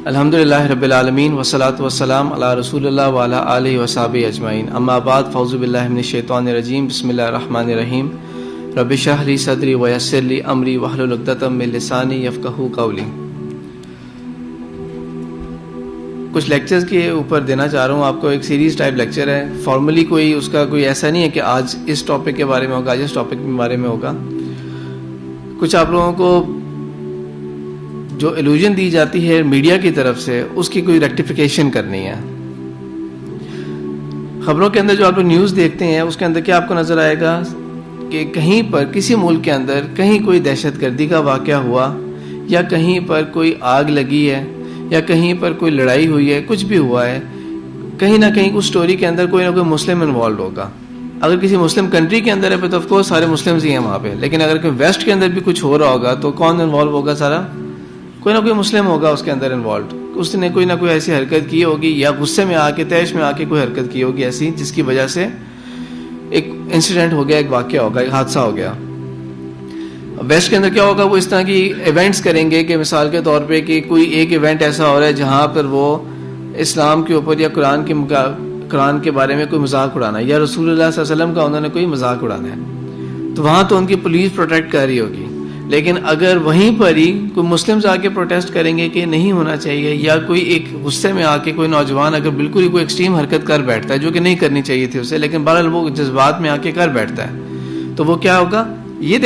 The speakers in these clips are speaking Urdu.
الحمدللہ رب العالمین والصلاۃ والسلام علی رسول اللہ وعلی آلہ وصحبہ اجمعین، اما بعد، فاعوذ باللہ من الشیطان الرجیم، بسم اللہ الرحمن الرحیم۔ رب اشرح لی صدری ویسر لی امری واحلل عقدۃ من لسانی یفقہوا قولی۔ کچھ لیکچرز کے اوپر دینا چاہ رہا ہوں آپ کو، ایک سیریز ٹائپ لیکچر ہے، فارملی کوئی اس کا کوئی ایسا نہیں ہے کہ آج اس ٹاپک کے بارے میں ہوگا، آج اس ٹاپک کے بارے میں ہوگا۔ کچھ آپ لوگوں کو جو ایلوژن دی جاتی ہے میڈیا کی طرف سے، اس کی کوئی ریکٹیفیکیشن کرنی ہے۔ خبروں کے اندر جو آپ لوگ نیوز دیکھتے ہیں، اس کے اندر کیا آپ کو نظر آئے گا کہ کہیں پر کسی ملک کے اندر کہیں کوئی دہشت گردی کا واقعہ ہوا، یا کہیں پر کوئی آگ لگی ہے، یا کہیں پر کوئی لڑائی ہوئی ہے، کچھ بھی ہوا ہے، کہیں نہ کہیں اس سٹوری کے اندر کوئی نہ کوئی مسلم انوالوڈ ہوگا۔ اگر کسی مسلم کنٹری کے اندر ہے تو آف کورس سارے مسلمز ہی ہیں وہاں پہ، لیکن اگر کوئی ویسٹ کے اندر بھی کچھ ہو رہا ہوگا تو کون انوالو ہوگا؟ سارا کوئی نہ کوئی مسلم ہوگا اس کے اندر انوالوڈ۔ اس نے کوئی نہ کوئی ایسی حرکت کی ہوگی، یا غصے میں آ کے، تیش میں آ کے کوئی حرکت کی ہوگی ایسی، جس کی وجہ سے ایک انسیڈنٹ ہو گیا، ایک واقعہ ہوگا، ایک حادثہ ہو گیا۔ ویسٹ کے اندر کیا ہوگا؟ وہ اس طرح کی ایونٹس کریں گے کہ مثال کے طور پہ کہ کوئی ایک ایونٹ ایسا ہو رہا ہے جہاں پر وہ اسلام کے اوپر یا قرآن کے بارے میں کوئی مذاق اڑانا ہے، یا رسول اللہ صلی اللہ علیہ وسلم کا انہوں نے کوئی مذاق اڑانا ہے، تو وہاں تو ان کی پولیس پروٹیکٹ کر رہی ہوگی۔ لیکن اگر وہیں پر ہی کوئی مسلمز آ کے پروٹیسٹ کریں گے کہ نہیں ہونا چاہیے، یا کوئی ایک غصے میں آ کے کوئی نوجوان اگر بالکل ہی کوئی ایکسٹریم حرکت کر بیٹھتا ہے جو کہ نہیں کرنی چاہیے تھی اسے، لیکن بہرحال وہ جذبات میں آ کے کر بیٹھتا ہے، تو وہ کیا ہوگا؟ یہ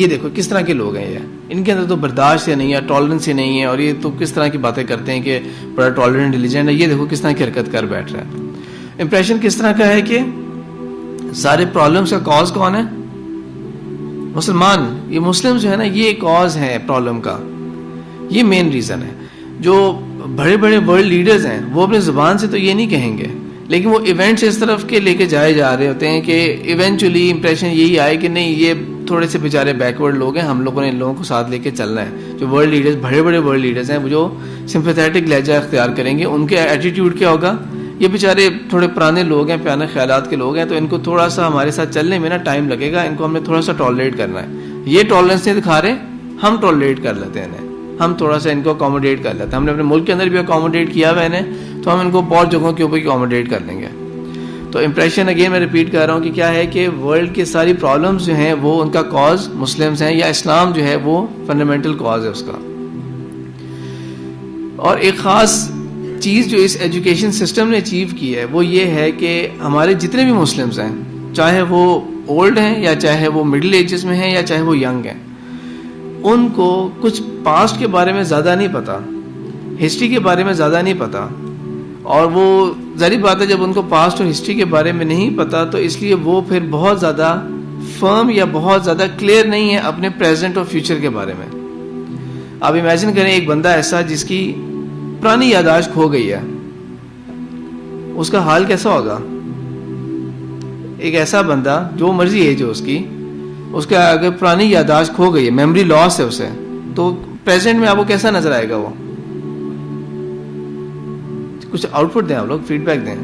دیکھو کس طرح کے لوگ ہیں، یہ ان کے اندر تو برداشت ہی نہیں ہے، ٹالرنس ہی نہیں ہے، اور یہ تو کس طرح کی باتیں کرتے ہیں کہ بڑا ٹالرنٹ ریلیجن ہے، یہ دیکھو کس طرح کی حرکت کر بیٹھ رہا ہے۔ امپریشن کس طرح کا ہے کہ سارے پرابلمس کا کاز کون ہے؟ مسلمان۔ یہ مسلم جو ہے نا، یہ کاز ہے پرابلم کا، یہ مین ریزن ہے۔ جو بڑے بڑے ورلڈ لیڈرز ہیں وہ اپنی زبان سے تو یہ نہیں کہیں گے، لیکن وہ ایونٹس اس طرف کے لے کے جائے جا رہے ہوتے ہیں کہ ایونچولی امپریشن یہی آئے کہ نہیں، یہ تھوڑے سے بیچارے بیکورڈ لوگ ہیں، ہم لوگوں نے ان لوگوں کو ساتھ لے کے چلنا ہے۔ جو ورلڈ لیڈرز، بڑے بڑے ورلڈ لیڈرز ہیں، وہ جو سمپیتھیٹک لہجہ اختیار کریں گے، ان کے ایٹیٹیوڈ کیا ہوگا؟ یہ بیچارے تھوڑے پرانے لوگ ہیں، پیانے خیالات کے لوگ ہیں، تو ان کو تھوڑا سا ہمارے ساتھ چلنے میں نا ٹائم لگے گا، ان کو ہم نے تھوڑا سا ٹالریٹ کرنا ہے۔ یہ ٹالرنس نہیں دکھا رہے، ہم ٹالریٹ کر لیتے ہیں، ہم تھوڑا سا ان کو اکوموڈیٹ کر لیتے ہیں۔ ہم نے اپنے ملک کے اندر بھی اکوموڈیٹ کیا ہوا ہے، تو ہم ان کو بہت جگہوں کے اوپر اکوموڈیٹ کر لیں گے۔ تو امپریشن اگین میں ریپیٹ کر رہا ہوں کہ کیا ہے کہ ورلڈ کی ساری پرابلمز جو ہیں وہ ان کا کاز مسلمز ہیں، یا اسلام جو ہے وہ فنڈامنٹل کاز ہے اس کا۔ اور ایک خاص چیز جو اس ایجوکیشن سسٹم نے اچیو کی ہے وہ یہ ہے کہ ہمارے جتنے بھی مسلمز ہیں، چاہے وہ اولڈ ہیں یا چاہے وہ مڈل ایجز میں ہیں یا چاہے وہ ینگ ہیں، ان کو کچھ پاسٹ کے بارے میں زیادہ نہیں پتا، ہسٹری کے بارے میں زیادہ نہیں پتا، اور وہ ظاہر بات ہے جب ان کو پاسٹ اور ہسٹری کے بارے میں نہیں پتا تو اس لیے وہ پھر بہت زیادہ فرم یا بہت زیادہ کلیئر نہیں ہے اپنے پریزنٹ اور فیوچر کے بارے میں۔ آپ امیجن کریں ایک بندہ ایسا جس کی پرانی یاداشت کھو گئی ہے، اس کا حال کیسا ہوگا؟ ایک ایسا بندہ جو مرضی ایج ہو اس کا اگر پرانی یاداشت کھو گئی ہے، میموری لاس ہے اسے، تو پریزنٹ میں آپ کو کیسا نظر آئے گا؟ وہ کچھ آؤٹ پٹ دیں، آپ لوگ فیڈ بیک دیں۔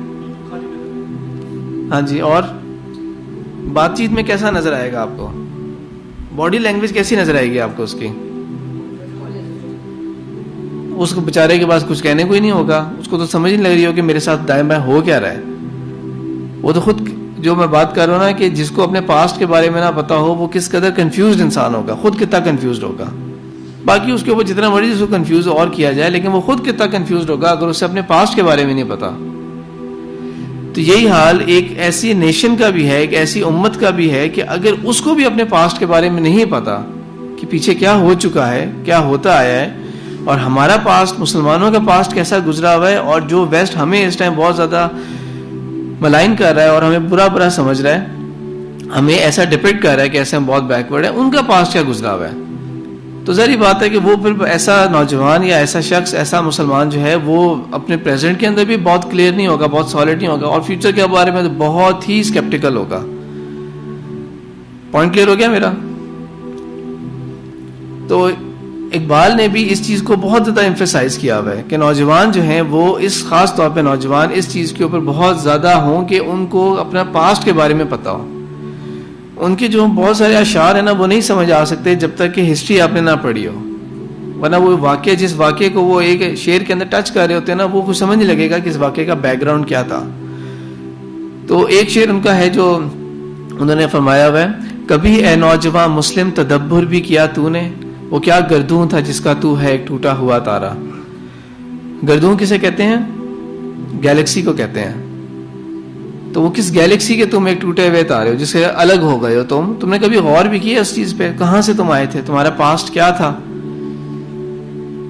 ہاں جی، اور بات چیت میں کیسا نظر آئے گا آپ کو؟ باڈی لینگویج کیسی نظر آئے گی آپ کو اس کی؟ اس کو بیچارے کے پاس کچھ کہنے کو ہی نہیں ہوگا، اس کو تو سمجھ نہیں لگ رہی ہو کہ میرے ساتھ دائیں بائیں ہو کیا رہا ہے۔ وہ تو خود، جو میں بات کر رہا ہوں نا کہ جس کو اپنے پاسٹ کے بارے میں نہ پتا ہو وہ کس قدر کنفیوزڈ انسان ہوگا، خود کتنا کنفیوزڈ ہوگا۔ باقی اس کے اوپر جتنا مرضی اس کو کنفیوز اور کیا جائے، لیکن وہ خود کتنا کنفیوزڈ ہوگا اگر اسے اپنے پاسٹ کے بارے میں نہیں پتا۔ تو یہی حال ایک ایسی نیشن کا بھی ہے، ایک ایسی امت کا بھی ہے کہ اگر اس کو بھی اپنے پاسٹ کے بارے میں نہیں پتا کہ پیچھے کیا ہو چکا ہے، کیا ہوتا آیا ہے، اور ہمارا پاسٹ، مسلمانوں کا پاسٹ کیسا گزرا ہوا ہے، اور جو ویسٹ ہمیں اس ٹائم بہت زیادہ ملائن کر رہا ہے اور ہمیں برا سمجھ رہا ہے، ہمیں ایسا ڈپکٹ کر رہا ہے کہ ایسے ہم بہت بیکورڈ ہیں، ان کا پاسٹ کیا گزرا ہوا ہے، تو ظاہری بات ہے کہ وہ پھر ایسا نوجوان یا ایسا شخص، ایسا مسلمان جو ہے وہ اپنے پریزنٹ کے اندر بھی بہت کلیئر نہیں ہوگا، بہت سالڈ نہیں ہوگا، اور فیوچر کے بارے میں تو بہت ہی اسکیپٹیکل ہوگا۔ پوائنٹ کلیئر ہو گیا میرا؟ تو اقبال نے بھی اس چیز کو بہت زیادہ ایمفیسائز کیا ہوا ہے کہ نوجوان جو ہیں وہ اس خاص طور پہ نوجوان اس چیز کے اوپر بہت زیادہ ہوں کہ ان کو اپنا پاسٹ کے بارے میں پتا ہو۔ ان کے جو بہت سارے اشعار ہیں نا وہ نہیں سمجھ آ سکتے جب تک کہ ہسٹری آپ نے نہ پڑھی ہو، ورنہ وہ واقعہ جس واقعے کو وہ ایک شعر کے اندر ٹچ کر رہے ہوتے ہیں نا وہ کچھ سمجھ نہیں لگے گا کہ اس واقعے کا بیک گراؤنڈ کیا تھا. تو ایک شعر ان کا ہے جو انہوں نے فرمایا ہوا ہے, کبھی اے نوجوان مسلم تدبر بھی کیا تو نے, وہ کیا گردون تھا جس کا تو ہے ایک ٹوٹا ہوا تارا. گردون کسے کہتے ہیں؟ گیلیکسی کو کہتے ہیں. تو وہ کس گیلیکسی کے تم ایک ٹوٹے ہوئے تارے ہو, جس سے الگ ہو گئے ہو تم نے کبھی غور بھی کیا اس چیز پہ؟ کہاں سے تم آئے تھے, تمہارا پاسٹ کیا تھا,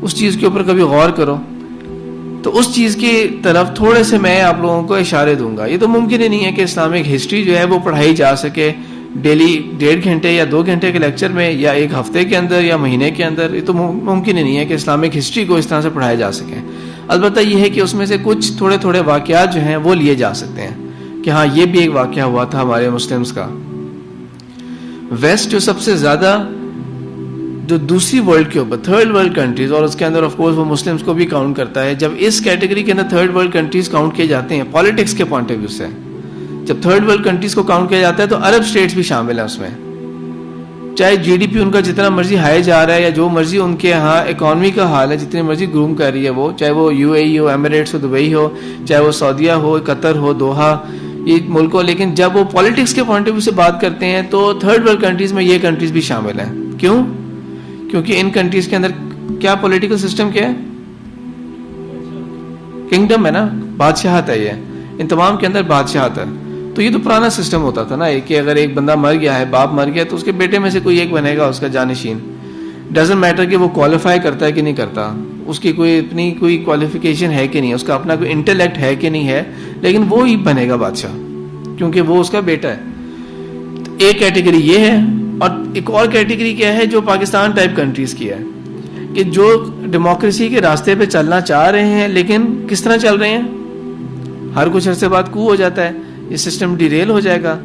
اس چیز کے اوپر کبھی غور کرو. تو اس چیز کی طرف تھوڑے سے میں آپ لوگوں کو اشارے دوں گا. یہ تو ممکن ہی نہیں ہے کہ اسلامک ہسٹری جو ہے وہ پڑھائی جا سکے ڈیلی 1.5 گھنٹے یا 2 گھنٹے کے لیکچر میں, یا ایک ہفتے کے اندر یا مہینے کے اندر. یہ تو ممکن ہی نہیں ہے کہ اسلامک ہسٹری کو اس طرح سے پڑھایا جا سکے. البتہ یہ ہے کہ اس میں سے کچھ تھوڑے تھوڑے واقعات جو ہیں وہ لیے جا سکتے ہیں کہ ہاں یہ بھی ایک واقعہ ہوا تھا ہمارے مسلمز کا. ویسٹ جو سب سے زیادہ جو دوسری ورلڈ کے اوپر تھرڈ ورلڈ کنٹریز, اور اس کے اندر آف کورس وہ مسلمز کو بھی کاؤنٹ کرتا ہے. جب اس کیٹیگری کے اندر تھرڈ ورلڈ کنٹریز کاؤنٹ کیے جاتے ہیں پالیٹکس کے پوائنٹ آف ویو سے, جب تھرڈ ورلڈ کنٹریز کو کاؤنٹ کیا جاتا ہے تو عرب اسٹیٹس بھی شامل ہیں اس میں. چاہے جی ڈی پی ان کا جتنا مرضی ہائی جا رہا ہے یا جو مرضی ان کے ہاں اکانومی کا حال ہے جتنی مرضی گروم کر رہی ہے وہ, چاہے وہ یو اے ای ہو, ایمریٹس ہو, دبئی ہو, چاہے وہ سعودیہ ہو, قطر ہو, دوحہ, یہ ملک ہو, لیکن جب وہ پالیٹکس کے پوائنٹ آف ویو سے بات کرتے ہیں تو تھرڈ ورلڈ کنٹریز میں یہ کنٹریز بھی شامل ہیں. کیوں؟ کیونکہ ان کنٹریز کے اندر کیا پولیٹیکل سسٹم کیا ہے؟ کنگڈم ہے نا, بادشاہت ہے. یہ ان تمام کے اندر بادشاہت ہے. تو یہ تو پرانا سسٹم ہوتا تھا نا کہ اگر ایک بندہ مر گیا ہے, باپ مر گیا, تو اس کے بیٹے میں سے کوئی ایک بنے گا اس کا جانشین. ڈزنٹ میٹر کہ وہ کوالیفائی کرتا ہے کہ نہیں کرتا, اس کی کوئی اپنی کوئی کوالیفیکیشن ہے کہ نہیں, اس کا اپنا کوئی انٹلیکٹ ہے کہ نہیں ہے, لیکن وہ ہی بنے گا بادشاہ کیونکہ وہ اس کا بیٹا ہے. تو ایک کیٹیگری یہ ہے. اور ایک اور کیٹیگری کیا ہے جو پاکستان ٹائپ کنٹریز کی ہے کہ جو ڈیموکریسی کے راستے پہ چلنا چاہ رہے ہیں لیکن کس طرح چل رہے ہیں, ہر کچھ عرصے بعد کو ہو جاتا ہے, یہ سسٹم ڈیریل ہو جائے گا,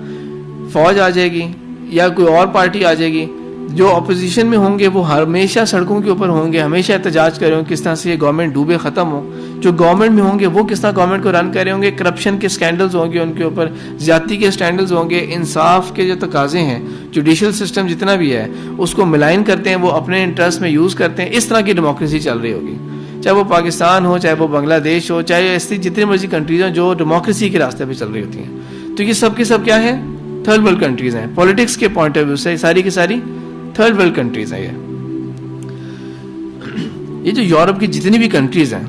فوج آ جائے گی یا کوئی اور پارٹی آ جائے گی. جو اپوزیشن میں ہوں گے وہ ہمیشہ سڑکوں کے اوپر ہوں گے, ہمیشہ احتجاج کر رہے ہوں کس طرح سے یہ گورنمنٹ ڈوبے ختم ہو. جو گورنمنٹ میں ہوں گے وہ کس طرح گورنمنٹ کو رن کر رہے ہوں گے, کرپشن کے سکینڈلز ہوں گے ان کے اوپر, زیادتی کے سکینڈلز ہوں گے, انصاف کے جو تقاضے ہیں, جوڈیشل سسٹم جتنا بھی ہے اس کو ملائن کرتے ہیں, وہ اپنے انٹرسٹ میں یوز کرتے ہیں. اس طرح کی ڈیموکریسی چل رہی ہوگی, چاہے وہ پاکستان ہو, چاہے وہ بنگلہ دیش ہو, چاہے ایسی جتنی مرضی کنٹریز ہوں جو ڈیموکریسی کے راستے پہ چل رہی ہوتی ہیں. تو یہ سب کے سب کیا ہے؟ تھرڈ ورلڈ کنٹریز ہیں. پولیٹکس کے پوائنٹ آف ویو سے ساری کی ساری تھرڈ ورلڈ کنٹریز ہیں. یہ جو یورپ کی جتنی بھی کنٹریز ہیں,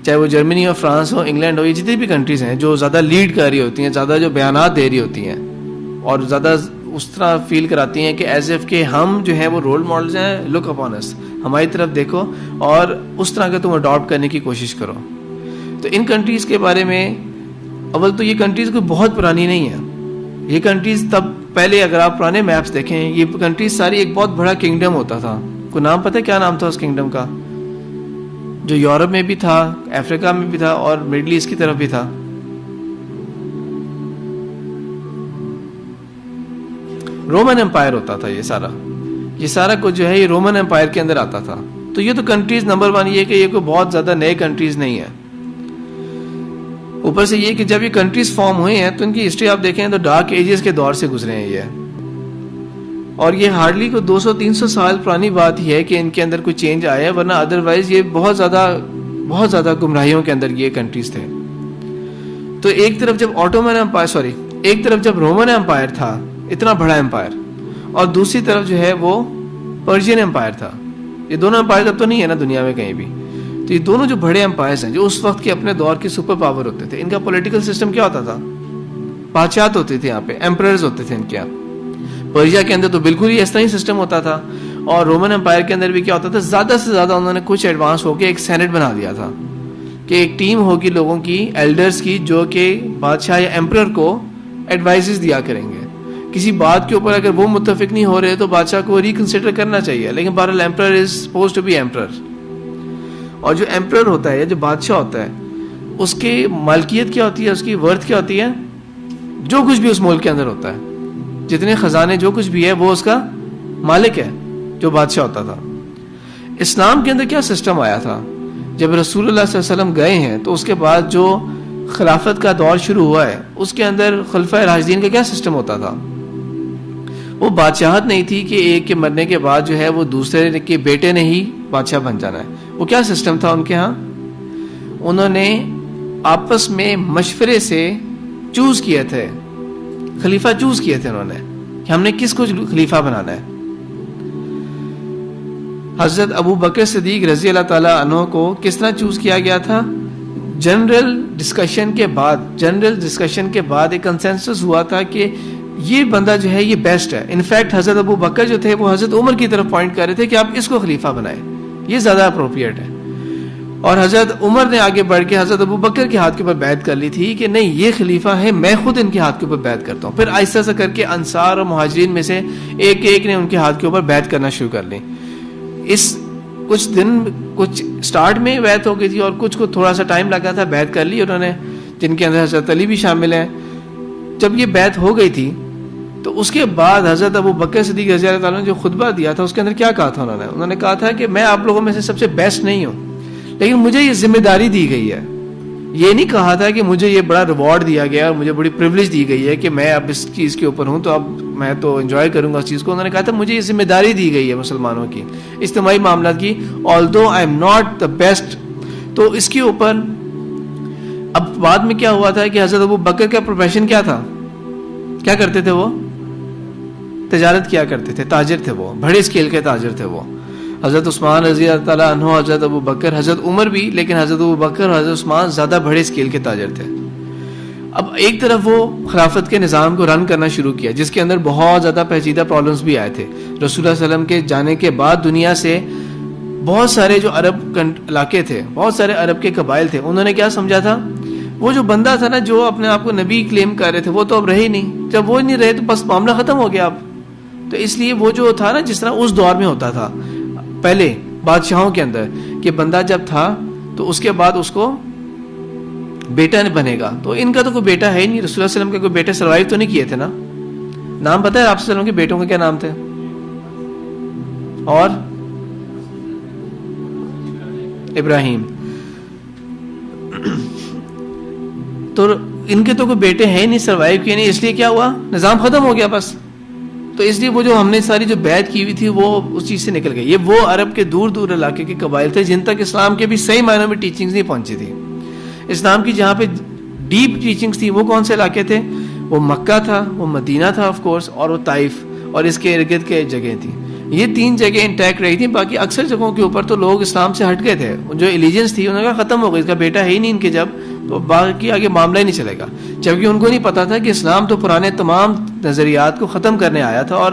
چاہے وہ جرمنی ہو, فرانس ہو, انگلینڈ ہو, یہ جتنی بھی کنٹریز ہیں جو زیادہ لیڈ کر رہی ہوتی ہیں, زیادہ جو بیانات دے رہی ہوتی ہیں اور زیادہ اس طرح فیل کراتی ہیں کہ ایز ایف کہ ہم جو ہیں وہ رول ماڈلز ہیں, لک اپون اس, ہماری طرف دیکھو اور اس طرح کا تم اڈاپٹ کرنے کی کوشش کرو. تو ان کنٹریز کے بارے میں اول تو یہ کنٹریز کوئی بہت پرانی نہیں ہے. یہ کنٹریز تب پہلے اگر آپ پرانے میپس دیکھیں, یہ کنٹریز ساری ایک بہت بڑا کنگڈم ہوتا تھا. کوئی نام پتہ ہے کیا نام تھا اس کنگڈم کا, جو یورپ میں بھی تھا, افریقہ میں بھی تھا اور مڈل ایسٹ کی طرف بھی تھا؟ رومن امپائر ہوتا تھا. یہ سارا کچھ جو ہے یہ رومن امپائر کے اندر آتا تھا. تو یہ تو کنٹریز نمبر 1 یہ کہ یہ کوئی بہت زیادہ نئے کنٹریز نہیں ہے. اوپر سے یہ کہ جب یہ کنٹریز فارم ہوئے ہیں تو ان کی ہسٹری آپ دیکھیں تو ڈارک ایجز کے دور سے گزرے ہیں یہ, اور یہ ہارڈلی کو 200-300 سال پرانی بات ہی ہے کہ ان کے اندر کوئی چینج آیا ہے, ورنہ ادروائز یہ بہت زیادہ گمراہیوں کے اندر یہ کنٹریز تھے. تو ایک طرف جب رومن امپائر تھا, اتنا بڑا امپائر, اور دوسری طرف جو ہے وہ پرشین امپائر تھا. یہ دونوں امپائر تب تو نہیں ہے نا دنیا میں کہیں بھی. تو یہ دونوں جو بڑے امپائرز ہیں جو اس وقت کے اپنے دور کے سپر پاور ہوتے تھے, ان کا پولیٹیکل سسٹم کیا ہوتا تھا؟ بادشاہت ہوتی تھی یہاں پہ, ایمپررز ہوتے تھے ان کے یہاں. پرشیا کے اندر تو بالکل ہی اس طرح ہی سسٹم ہوتا تھا, اور رومن امپائر کے اندر بھی کیا ہوتا تھا, زیادہ سے زیادہ انہوں نے کچھ ایڈوانس ہو کے ایک سینٹ بنا دیا تھا کہ ایک ٹیم ہوگی لوگوں کی, ایلڈرز کی, جو کہ بادشاہ یا ایمپرر کو ایڈوائزز دیا کریں گے. کسی بات کے اوپر اگر وہ متفق نہیں ہو رہے تو بادشاہ کو ریکنسیڈر کرنا چاہیے, لیکن بہرحال emperor is supposed to be emperor. اور جو ایمپرر ہوتا ہے یا جو بادشاہ ہوتا ہے اس کی مالکیت کیا ہوتی ہے, اس کی ورتھ کیا ہوتی ہے؟ جو کچھ بھی اس ملک کے اندر ہوتا ہے, جتنے خزانے جو کچھ بھی ہے وہ اس کا مالک ہے, جو بادشاہ ہوتا تھا. اسلام کے اندر کیا سسٹم آیا تھا؟ جب رسول اللہ صلی اللہ علیہ وسلم گئے ہیں تو اس کے بعد جو خلافت کا دور شروع ہوا ہے اس کے اندر خلفائے راشدین کا کیا سسٹم ہوتا تھا؟ وہ بادشاہت نہیں تھی کہ ایک کے مرنے کے بعد جو ہے وہ دوسرے کے بیٹے نے ہی بادشاہ بن جانا ہے. وہ کیا سسٹم تھا ان کے ہاں؟ انہوں نے آپس میں مشورے سے چوز کیے تھے, خلیفہ چوز کیے تھے انہوں نے کہ ہم نے کس کو خلیفہ بنانا ہے. حضرت ابو بکر صدیق رضی اللہ تعالیٰ عنہ کو کس طرح چوز کیا گیا تھا؟ جنرل ڈسکشن کے بعد ایک کنسنسس ہوا تھا کہ یہ بندہ جو ہے یہ بیسٹ ہے. انفیکٹ حضرت ابو بکر جو تھے وہ حضرت عمر کی طرف پوائنٹ کر رہے تھے کہ آپ اس کو خلیفہ بنائیں, یہ زیادہ اپروپریٹ ہے. اور حضرت عمر نے آگے بڑھ کے حضرت ابو بکر کے ہاتھ کے اوپر بیعت کر لی تھی کہ نہیں, یہ خلیفہ ہے, میں خود ان کے ہاتھ کے اوپر بیعت کرتا ہوں. پھر آہستہ آہستہ کر کے انصار اور مہاجرین میں سے ایک ایک نے ان کے ہاتھ کے اوپر بیعت کرنا شروع کر لی. کچھ سٹارٹ میں بیعت ہو گئی تھی اور کچھ کو تھوڑا سا ٹائم لگا تھا, بیعت کر لی انہوں نے, جن کے اندر حضرت علی بھی شامل ہیں. جب یہ بیعت ہو گئی تھی تو اس کے بعد حضرت ابو بکر صدیق رضی اللہ تعالیٰ نے جو خطبہ دیا تھا اس کے اندر کیا کہا تھا انہوں نے کہا تھا کہ میں آپ لوگوں میں سے سب سے بیسٹ نہیں ہوں, لیکن مجھے یہ ذمہ داری دی گئی ہے. یہ نہیں کہا تھا کہ مجھے یہ بڑا ریوارڈ دیا گیا اور مجھے بڑی پریولیج دی گئی ہے کہ میں اب اس چیز کے اوپر ہوں تو اب میں تو انجوائے کروں گا اس چیز کو. انہوں نے کہا تھا مجھے یہ ذمہ داری دی گئی ہے مسلمانوں کی اجتماعی معاملات کی, although I am not the best. تو اس کے اوپر اب بعد میں کیا ہوا تھا کہ حضرت ابو بکر کا پروفیشن کیا تھا, کیا کرتے تھے؟ وہ تجارت کیا کرتے تھے, تاجر تھے, وہ بڑے اسکیل کے تاجر تھے. وہ حضرت عثمان رضی اللہ تعالیٰ عنہ, حضرت ابو بکر, حضرت عمر بھی, لیکن حضرت ابو بکر اور حضرت عثمان زیادہ بڑے اسکیل کے تاجر تھے. اب ایک طرف وہ خلافت کے نظام کو رن کرنا شروع کیا جس کے اندر بہت زیادہ پیچیدہ پرابلمس بھی آئے تھے. رسول اللہ صلی اللہ علیہ وسلم کے جانے کے بعد دنیا سے بہت سارے جو عرب علاقے تھے, بہت سارے عرب کے قبائل تھے, انہوں نے کیا سمجھا تھا, وہ جو بندہ تھا نا جو اپنے آپ کو نبی کلیم کر رہے تھے وہ تو اب رہے ہی نہیں. جب وہ نہیں رہے تو بس معاملہ ختم ہو گیا اب. تو اس لیے وہ جو تھا نا, جس طرح اس دور میں ہوتا تھا پہلے بادشاہوں کے اندر کہ بندہ جب تھا تو اس کے بعد اس کو بیٹا بنے گا, تو ان کا تو کوئی بیٹا ہے ہی نہیں. رسول اللہ علیہ وسلم کے کوئی بیٹے سروائیو تو نہیں کیے تھے نا. نام پتہ ہے آپ صلی اللہ علیہ وسلم کے بیٹوں کے کیا نام تھے؟ اور ابراہیم. تو ان کے تو کوئی بیٹے ہیں نہیں, سروائیو کیے نہیں, اس لیے کیا ہوا, نظام ختم ہو گیا بس. تو اس لیے وہ جو ہم نے ساری جو بیعت کی ہوئی تھی وہ اس چیز سے نکل گئی. یہ وہ عرب کے دور دور علاقے کے قبائل تھے جن تک اسلام کے بھی صحیح معنوں میں ٹیچنگز نہیں پہنچی تھی. اسلام کی جہاں پہ ڈیپ ٹیچنگز تھی وہ کون سے علاقے تھے؟ وہ مکہ تھا, وہ مدینہ تھا آف کورس, اور وہ طائف اور اس کے ارد گرد کے جگہیں تھیں. یہ تین جگہیں انٹیکٹ رہی تھیں. باقی اکثر جگہوں کے اوپر تو لوگ اسلام سے ہٹ گئے تھے. جو ایلیجنس تھی انہوں نے کہا ختم ہو گئی, اس کا بیٹا ہے ہی نہیں ان کے, جب تو باقی آگے معاملہ ہی نہیں چلے گا. جبکہ ان کو نہیں پتا تھا کہ اسلام تو پرانے تمام نظریات کو ختم کرنے آیا تھا اور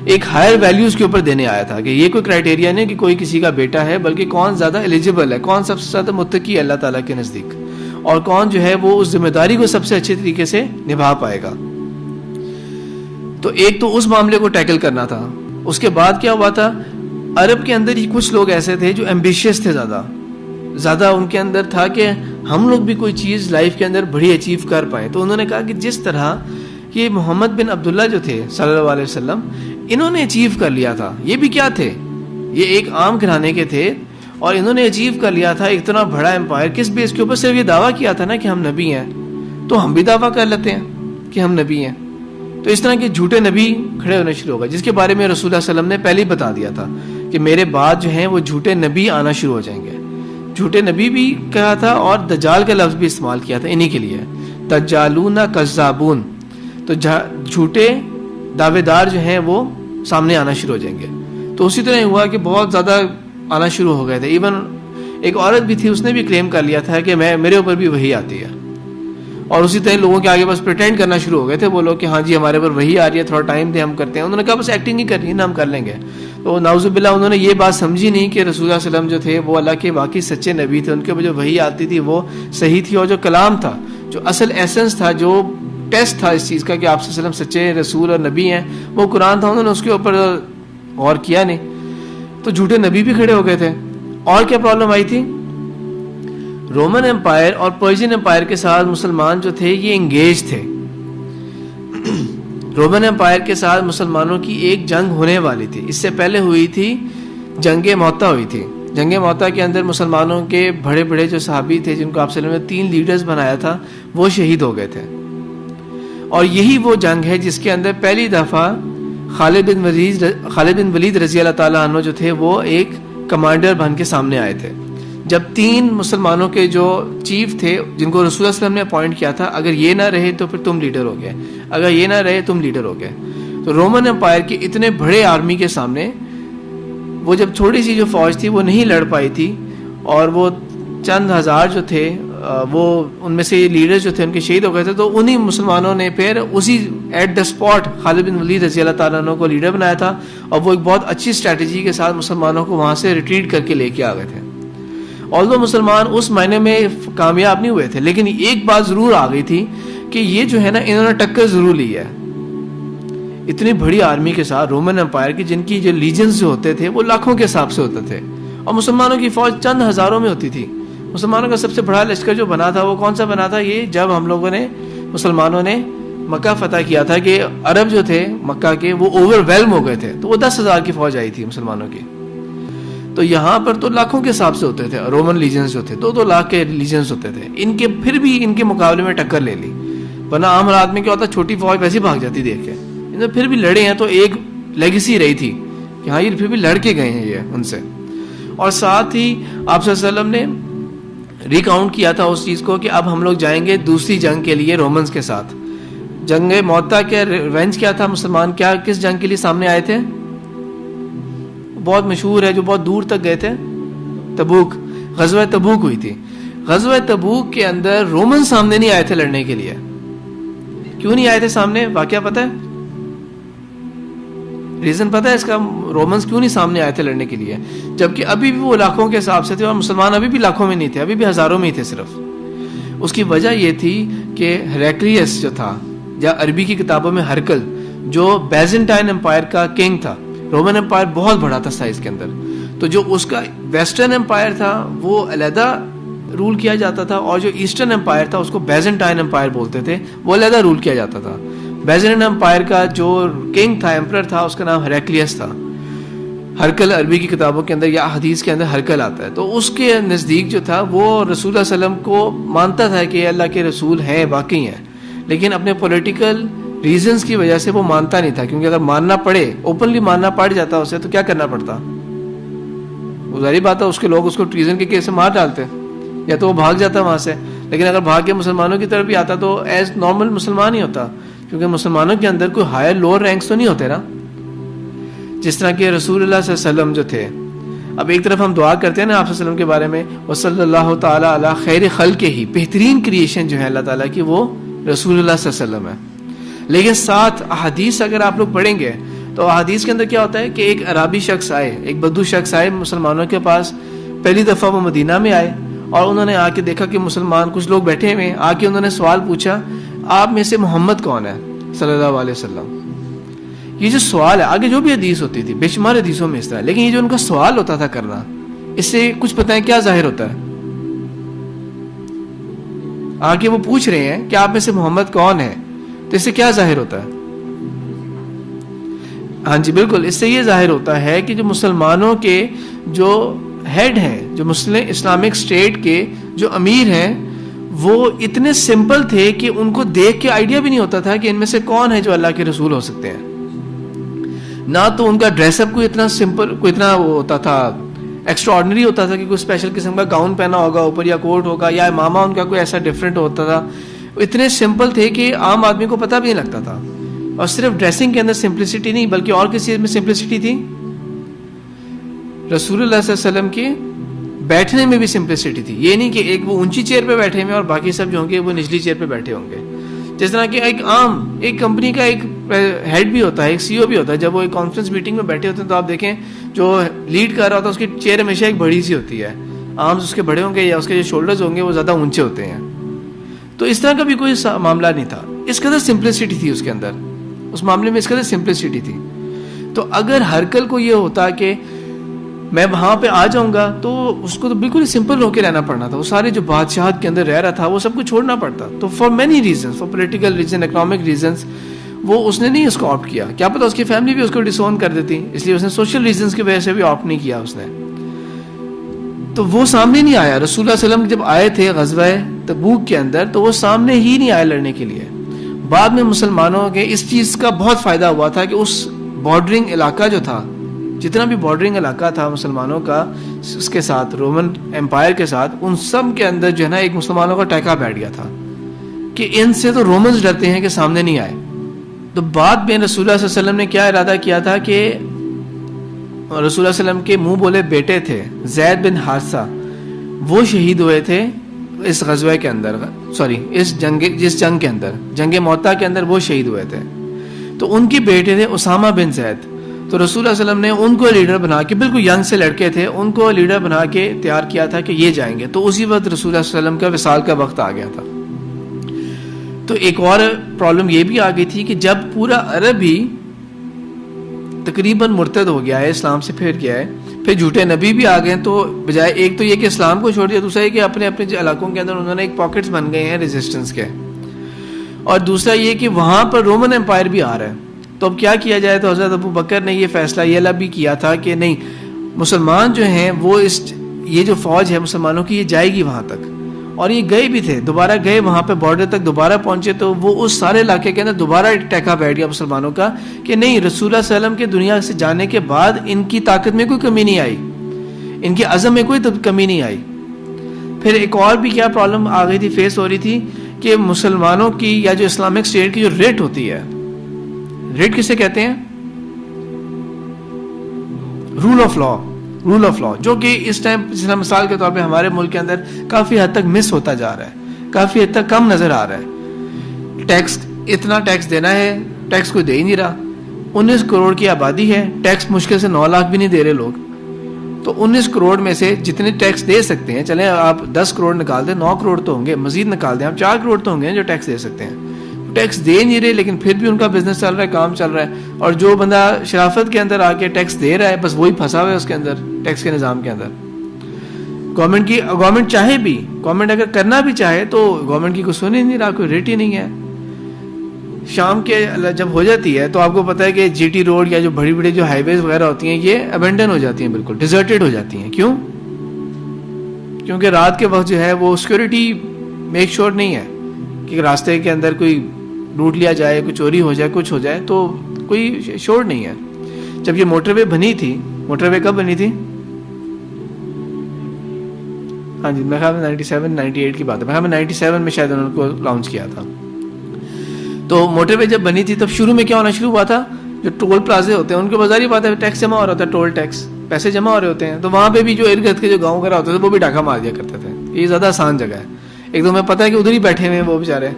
ایک ہائر ویلیوز کے اوپر دینے آیا تھا کہ یہ کوئی کرائٹیریا نہیں کہ کوئی کسی کا بیٹا ہے, بلکہ کون زیادہ ایلیجیبل ہے, کون سب سے زیادہ متقی ہے اللہ تعالیٰ کے نزدیک, اور کون جو ہے وہ اس ذمہ داری کو سب سے اچھے طریقے سے نبھا پائے گا. تو ایک تو اس معاملے کو ٹیکل کرنا تھا. اس کے بعد کیا ہوا تھا, عرب کے اندر ہی کچھ لوگ ایسے تھے جو ایمبیشیس تھے, زیادہ ان کے اندر تھا کہ ہم لوگ بھی کوئی چیز لائف کے اندر بڑی اچیو کر پائیں. تو انہوں نے کہا کہ جس طرح یہ محمد بن عبداللہ جو تھے صلی اللہ علیہ وسلم, انہوں نے اچیو کر لیا تھا. یہ بھی کیا تھے, یہ ایک عام گھرانے کے تھے اور انہوں نے اچیو کر لیا تھا اتنا بڑا امپائر. کس بیس کے اوپر؟ صرف یہ دعویٰ کیا تھا نا کہ ہم نبی ہیں, تو ہم بھی دعویٰ کر لیتے ہیں کہ ہم نبی ہیں. تو اس طرح کے جھوٹے نبی کھڑے ہونے شروع ہو گئے, جس کے بارے میں رسول اللہ صلی اللہ علیہ وسلم نے پہلے ہی بتا دیا تھا کہ میرے بعد جو ہیں وہ جھوٹے نبی آنا شروع ہو جائیں گے. جھوٹے نبی بھی کہا تھا اور دجال کا لفظ بھی استعمال کیا تھا انہی کے لیے, دجالون کذابون. تو جھوٹے دعوے دار جو ہیں وہ سامنے آنا شروع ہو جائیں گے. تو اسی طرح ہوا کہ بہت زیادہ آنا شروع ہو گئے تھے. ایون ایک عورت بھی تھی, اس نے بھی کلیم کر لیا تھا کہ میرے اوپر بھی وحی آتی ہے, اور اسی طرح لوگوں کے آگے بس پریٹینڈ کرنا شروع ہو گئے تھے وہ لوگ کہ ہاں جی ہمارے اوپر وحی آ رہی ہے, تھوڑا ٹائم دے, ہم کرتے ہیں. انہوں نے کہا بس ایکٹنگ ہی کرنی ہے نا, ہم کر لیں گے. تو نعوذ باللہ انہوں نے یہ بات سمجھی نہیں کہ رسول اللہ صلی اللہ علیہ وسلم جو تھے وہ اللہ کے باقی سچے نبی تھے, ان کے اوپر جو وحی آتی تھی وہ صحیح تھی, اور جو کلام تھا, جو اصل ایسنس تھا, جو ٹیسٹ تھا اس چیز کا کہ آپ صلی اللہ علیہ وسلم سچے رسول اور نبی ہیں, وہ قرآن تھا. انہوں نے اس کے اوپر غور کیا نہیں, تو جھوٹے نبی بھی کھڑے ہو گئے تھے. اور کیا پرابلم آئی تھی, رومن امپائر اور پرشین امپائر کے ساتھ مسلمان جو تھے یہ انگیج تھے. رومن امپائر کے ساتھ مسلمانوں کی ایک جنگ ہونے والی تھی. اس سے پہلے ہوئی تھی جنگ موتا ہوئی تھی. جنگ موتا کے اندر مسلمانوں کے بڑے بڑے جو صحابی تھے جن کو آپ صلی اللہ علیہ وسلم نے 3 لیڈرز بنایا تھا وہ شہید ہو گئے تھے. اور یہی وہ جنگ ہے جس کے اندر پہلی دفعہ خالد بن ولید رضی اللہ تعالیٰ عنہ جو تھے وہ ایک کمانڈر بن کے سامنے آئے تھے. جب 3 مسلمانوں کے جو چیف تھے جن کو رسول اللہ صلی اللہ علیہ وسلم نے اپوائنٹ کیا تھا, اگر یہ نہ رہے تو پھر تم لیڈر ہو گئے, اگر یہ نہ رہے تم لیڈر ہو گئے. تو رومن امپائر کی اتنے بڑے آرمی کے سامنے وہ جب چھوٹی سی جو فوج تھی وہ نہیں لڑ پائی تھی, اور وہ چند ہزار جو تھے وہ ان میں سے لیڈر جو تھے ان کے شہید ہو گئے تھے, تو انہی مسلمانوں نے پھر اسی ایٹ دا اسپاٹ خالد بن ولید رضی اللہ تعالیٰ عنہ کو لیڈر بنایا تھا, اور وہ ایک بہت اچھی اسٹریٹجی کے ساتھ مسلمانوں کو وہاں سے ریٹریٹ کر کے لے کے آ گئے تھے. although مسلمان اس معنی میں کامیاب نہیں ہوئے تھے, لیکن ایک بات ضرور آ گئی تھی کہ یہ جو ہے نا انہوں نے ٹکر ضرور لی ہے اتنی بڑی آرمی کے ساتھ رومن امپائر کی, جن کی جو لیجنز جو ہوتے تھے وہ لاکھوں کے حساب سے ہوتے تھے, اور مسلمانوں کی فوج چند ہزاروں میں ہوتی تھی. مسلمانوں کا سب سے بڑا لشکر جو بنا تھا وہ کون سا بنا تھا؟ یہ جب ہم لوگوں نے مسلمانوں نے مکہ فتح کیا تھا کہ عرب جو تھے مکہ کے وہ اوور ویلم ہو گئے تھے, تو وہ 10,000 کی فوج آئی تھی مسلمانوں کی. تو یہاں پر تو لاکھوں کے حساب سے ہوتے تھے, رومن لیجنز جو تھے 2-2 لاکھ کے لیجنز ہوتے تھے. ان کے پھر بھی ان کے مقابلے میں ٹکر لے لی, ورنہ عام حالات میں کیا ہوتا, چھوٹی فوج ویسے بھاگ جاتی دیکھ کے. انہوں پھر بھی لڑے ہیں تو ایک لیگیسی رہی تھی کہ ہاں یہ پھر بھی لڑ کے گئے ہیں یہ ان سے. اور ساتھ ہی آپ صلی اللہ علیہ وسلم نے ریکاؤنٹ کیا تھا اس چیز کو کہ اب ہم لوگ جائیں گے دوسری جنگ کے لیے رومنز کے ساتھ. جنگ موتا کے ریونج کیا تھا, مسلمان کیا کس جنگ کے لیے سامنے آئے تھے؟ بہت مشہور ہے جو بہت دور تک گئے تھے, تبوک, غزوہ تبوک ہوئی تھی. غزوہ تبوک کے اندر رومن سامنے نہیں آئے تھے لڑنے کے لیے. کیوں نہیں آئے تھے سامنے؟ واقعہ پتہ ہے؟ ریزن پتہ ہے اس کا؟ رومنز کیوں نہیں سامنے آئے تھے لڑنے کے لیے جبکہ ابھی بھی وہ لاکھوں کے حساب سے تھے, اور مسلمان ابھی بھی لاکھوں میں نہیں تھے, ابھی بھی ہزاروں میں ہی تھے صرف. اس کی وجہ یہ تھی کہ ہیریکلیس جو تھا, یا عربی کی کتابوں میں ہرکل, جو بیزنٹائن امپائر کا کنگ تھا. رومن امپائر بہت بڑا تھا سائز کے اندر, تو جو اس کا ویسٹرن امپائر تھا وہ علیحدہ رول کیا جاتا تھا, اور جو ایسٹرن امپائر تھا اس کو بیزنٹائن امپائر بولتے تھے, وہ علیحدہ رول کیا جاتا تھا. بیزنٹائن امپائر کا جو کنگ تھا, ایمپرر تھا, اس کا نام ہیریکلیس تھا. ہرکل عربی کی کتابوں کے اندر یا حدیث کے اندر ہرکل آتا ہے. تو اس کے نزدیک جو تھا وہ رسول اللہ صلی اللہ علیہ وسلم کو مانتا تھا کہ اللہ کے رسول ہیں, واقعی ہیں, لیکن اپنے پولیٹیکل ریزنز کی وجہ سے وہ مانتا نہیں تھا, کیونکہ اگر ماننا پڑے, اوپنلی ماننا پڑ جاتا اسے, تو کیا کرنا پڑتا؟ وہ ظاہری بات ہے اس کے لوگ اس کو ٹریزن کے کیس سے مار ڈالتے, یا تو وہ بھاگ جاتا وہاں سے. لیکن اگر بھاگ کے مسلمانوں کی طرف بھی آتا تو ایز نارمل مسلمان ہی ہوتا, کیونکہ مسلمانوں کے اندر کوئی ہائر لوور رینکس تو نہیں ہوتے نا, جس طرح کہ رسول اللہ صلی اللہ علیہ وسلم جو تھے. اب ایک طرف ہم دعا کرتے ہیں نا آپ صلی اللہ علیہ وسلم کے بارے میں, وصلی اللہ تعالیٰ علی خیر خلق ہی, بہترین کریشن جو ہے اللہ تعالیٰ کی وہ رسول اللہ صلی اللہ علیہ وسلم ہے. لیکن ساتھ احادیث اگر آپ لوگ پڑھیں گے تو احادیث کے اندر کیا ہوتا ہے کہ ایک عربی شخص آئے, ایک بدو شخص آئے مسلمانوں کے پاس. پہلی دفعہ وہ مدینہ میں آئے اور انہوں نے آ کے دیکھا کہ مسلمان کچھ لوگ بیٹھے ہوئے, آ کے انہوں نے سوال پوچھا, آپ میں سے محمد کون ہے صلی اللہ علیہ وسلم. یہ جو سوال ہے, آگے جو بھی حدیث ہوتی تھی بے شمار حدیثوں میں اس طرح, لیکن یہ جو ان کا سوال ہوتا تھا کرنا, اس سے کچھ پتہ ہے کیا ظاہر ہوتا ہے؟ آگے وہ پوچھ رہے ہیں کہ آپ میں سے محمد کون ہے, تو اس سے کیا ظاہر ہوتا ہے؟ ہاں جی بالکل, اس سے یہ ظاہر ہوتا ہے کہ جو مسلمانوں کے جو ہیڈ ہیں, جو مسلم اسلامک اسٹیٹ کے جو امیر ہیں, وہ اتنے سمپل تھے کہ ان کو دیکھ کے آئیڈیا بھی نہیں ہوتا تھا کہ ان میں سے کون ہے جو اللہ کے رسول ہو سکتے ہیں. نہ تو ان کا ڈریس اپ کوئی اتنا سمپل, کوئی اتنا وہ ہوتا تھا ایکسٹرا آرڈنری ہوتا تھا کہ کوئی اسپیشل قسم کا گاؤن پہنا ہوگا اوپر, یا کوٹ ہوگا, یا امامہ ان کا کوئی ایسا ڈفرینٹ ہوتا تھا. اتنے سمپل تھے کہ عام آدمی کو پتہ بھی نہیں لگتا تھا. اور صرف ڈریسنگ کے اندر سمپلسٹی نہیں, بلکہ اور کس چیز میں سمپلسٹی تھی؟ رسول اللہ صلی اللہ علیہ وسلم کے بیٹھنے میں بھی سمپلسٹی تھی. یہ نہیں کہ ایک وہ اونچی چیئر پہ بیٹھے ہوئے اور باقی سب جو ہوں گے وہ نچلی چیئر پہ بیٹھے ہوں گے. جس طرح کہ ایک کمپنی کا ایک ہیڈ بھی ہوتا ہے, ایک سی او بھی ہوتا ہے, جب وہ ایک کانفرنس میٹنگ میں بیٹھے ہوتے ہیں تو آپ دیکھیں جو لیڈ کر رہا ہوتا ہے اس کی چیئر ہمیشہ ایک بڑی سی ہوتی ہے, آرمز اس کے بڑے ہوں گے یا اس کے جو شولڈرز ہوں گے وہ زیادہ اونچے ہوتے ہیں. تو اس طرح کا بھی کوئی معاملہ نہیں تھا. اس قدر سمپلسٹی تھی اس کے اندر, اس معاملے میں اس قدر سمپلسٹی تھی. تو اگر ہرکل کو یہ ہوتا کہ میں وہاں پہ آ جاؤں گا, تو اس کو تو بالکل ہی سمپل ہو کے رہنا پڑنا تھا. وہ سارے جو بادشاہت کے اندر رہ رہا تھا وہ سب کو چھوڑنا پڑتا. تو for many reasons, for political reason, economic reasons, وہ اس نے نہیں اس کو آپٹ کیا. کیا پتا اس کی فیملی بھی اس کو ڈسون کر دیتی, اس لیے اس نے سوشل ریزنس کی وجہ سے بھی آپٹ نہیں کیا اس نے. تو وہ سامنے نہیں آیا. رسول اللہ صلی اللہ علیہ وسلم جب آئے تھے غزوہ تبوک کے اندر تو وہ سامنے ہی نہیں آئے لڑنے کے لیے. بعد میں مسلمانوں کے اس چیز کا بہت فائدہ ہوا تھا کہ اس بارڈرنگ علاقہ جو تھا جتنا بھی بارڈرنگ علاقہ تھا مسلمانوں کا اس کے ساتھ، رومن امپائر کے ساتھ، ان سب کے اندر جو ہے نا ایک مسلمانوں کا ٹیکا بیٹھ گیا تھا کہ ان سے تو رومنز ڈرتے ہیں کہ سامنے نہیں آئے. تو بعد میں رسول اللہ صلی اللہ علیہ وسلم نے کیا ارادہ کیا تھا کہ رسول اللہ صلی اللہ علیہ وسلم کے منہ بولے بیٹے تھے زید بن حارثہ، وہ شہید ہوئے تھے اس غزوہ کے اندر، جس جنگ کے اندر، جنگ موطا کے اندر وہ شہید ہوئے تھے. تو ان کے بیٹے تھے اسامہ بن زید. تو رسول اللہ صلی اللہ علیہ وسلم نے ان کو لیڈر بنا کے، بالکل ینگ سے لڑکے تھے، ان کو لیڈر بنا کے تیار کیا تھا کہ یہ جائیں گے. تو اسی وقت رسول اللہ صلی اللہ علیہ وسلم کا وصال کا وقت آ گیا تھا. تو ایک اور پرابلم یہ بھی آ گئی تھی کہ جب پورا عرب ہی تقریباً مرتد ہو گیا ہے، اسلام سے پھر گیا ہے، پھر جھوٹے نبی بھی آ گئے ہیں، تو بجائے ایک تو یہ کہ اسلام کو چھوڑ دیا، دوسرا یہ کہ اپنے اپنے علاقوں کے اندر انہوں نے ایک پاکٹس بن گئے ہیں ریزسٹنس کے، اور دوسرا یہ کہ وہاں پر رومن امپائر بھی آ رہا ہے. تو اب کیا کیا جائے؟ تو حضرت ابو بکر نے یہ فیصلہ یہ بھی کیا تھا کہ نہیں، مسلمان جو ہیں وہ یہ جو فوج ہے مسلمانوں کی، یہ جائے گی وہاں تک. اور یہ گئے بھی تھے، دوبارہ گئے وہاں پہ بارڈر تک، دوبارہ پہنچے، تو وہ اس سارے علاقے کے اندر دوبارہ ایک ٹیکا بیٹھ گیا مسلمانوں کا کہ نہیں، رسول اللہ صلی اللہ علیہ وسلم کے دنیا سے جانے کے بعد ان کی طاقت میں کوئی کمی نہیں آئی، ان کے عزم میں کوئی کمی نہیں آئی. پھر ایک اور بھی کیا پرابلم آ گئی تھی، فیس ہو رہی تھی کہ مسلمانوں کی یا جو اسلامک اسٹیٹ کی جو ریٹ ہوتی ہے، ریٹ کسے کہتے ہیں؟ رول آف لا، جو کہ اس ٹائم مثال کے طور پہ ہمارے ملک کے اندر کافی حد تک مس ہوتا جا رہا ہے، کافی حد تک کم نظر آ رہا ہے. ٹیکس، اتنا ٹیکس دینا ہے، ٹیکس کوئی دے ہی نہیں رہا. 19 کروڑ کی آبادی ہے، ٹیکس مشکل سے 9 لاکھ بھی نہیں دے رہے لوگ. تو 19 کروڑ میں سے جتنے ٹیکس دے سکتے ہیں، چلیں آپ 10 کروڑ نکال دیں، 9 کروڑ تو ہوں گے، مزید نکال دیں آپ 4 کروڑ تو ہوں گے جو ٹیکس دے سکتے ہیں. ٹیکس دے نہیں رہے، لیکن پھر بھی ان کا بزنس چل رہا ہے، کام چل رہا ہے. اور جو بندہ شرافت کے اندر آ کے ٹیکس دے رہا ہے، بس وہی پھنسا ہوا ہے اس کے اندر، ٹیکس کے نظام کے اندر. گورنمنٹ چاہے بھی، گورنمنٹ اگر کرنا بھی چاہے تو گورنمنٹ کی کوئی سن ہی نہیں رہا، کوئی ریٹ ہی نہیں ہے. شام کے جب ہو جاتی ہے تو آپ کو پتا ہے کہ جی ٹی روڈ یا جو بڑی بڑی جو ہائی ویز وغیرہ ہوتی ہیں، یہ ابینڈن ہو جاتی ہیں، بالکل ڈیزرٹیڈ ہو جاتی ہیں. کیوں؟ کیونکہ رات کے وقت جو ہے وہ سیکورٹی میک شور نہیں ہے کہ راستے کے اندر کوئی لوٹ لیا جائے، کوئی چوری ہو جائے، کچھ ہو جائے، تو کوئی شور نہیں ہے. جب یہ موٹر وے بنی تھی، موٹر وے کب بنی تھی؟ ہاں جی، میں خیال میں 97-98 کی بات ہے، میں خیال میں 97 میں شاید انہوں نے کو لانچ کیا تھا. تو موٹر وے جب بنی تھی تب شروع میں کیا ہونا شروع ہوا تھا؟ جو ٹول پلازے ہوتے ہیں ان کے بازار ہی بات ہے، ٹیکس جمع ہو رہا ہوتا ہے، ٹول ٹیکس، پیسے جمع ہو رہے ہوتے ہیں. تو وہاں پہ بھی جو ارد گرد کے جو گاؤں وغیرہ ہوتے تھے وہ بھی ڈاکہ مار دیا کرتے تھے. یہ زیادہ آسان جگہ ہے، ایک تو ہمیں پتہ ہے کہ ادھر ہی بیٹھے ہوئے ہیں وہ بیچارے،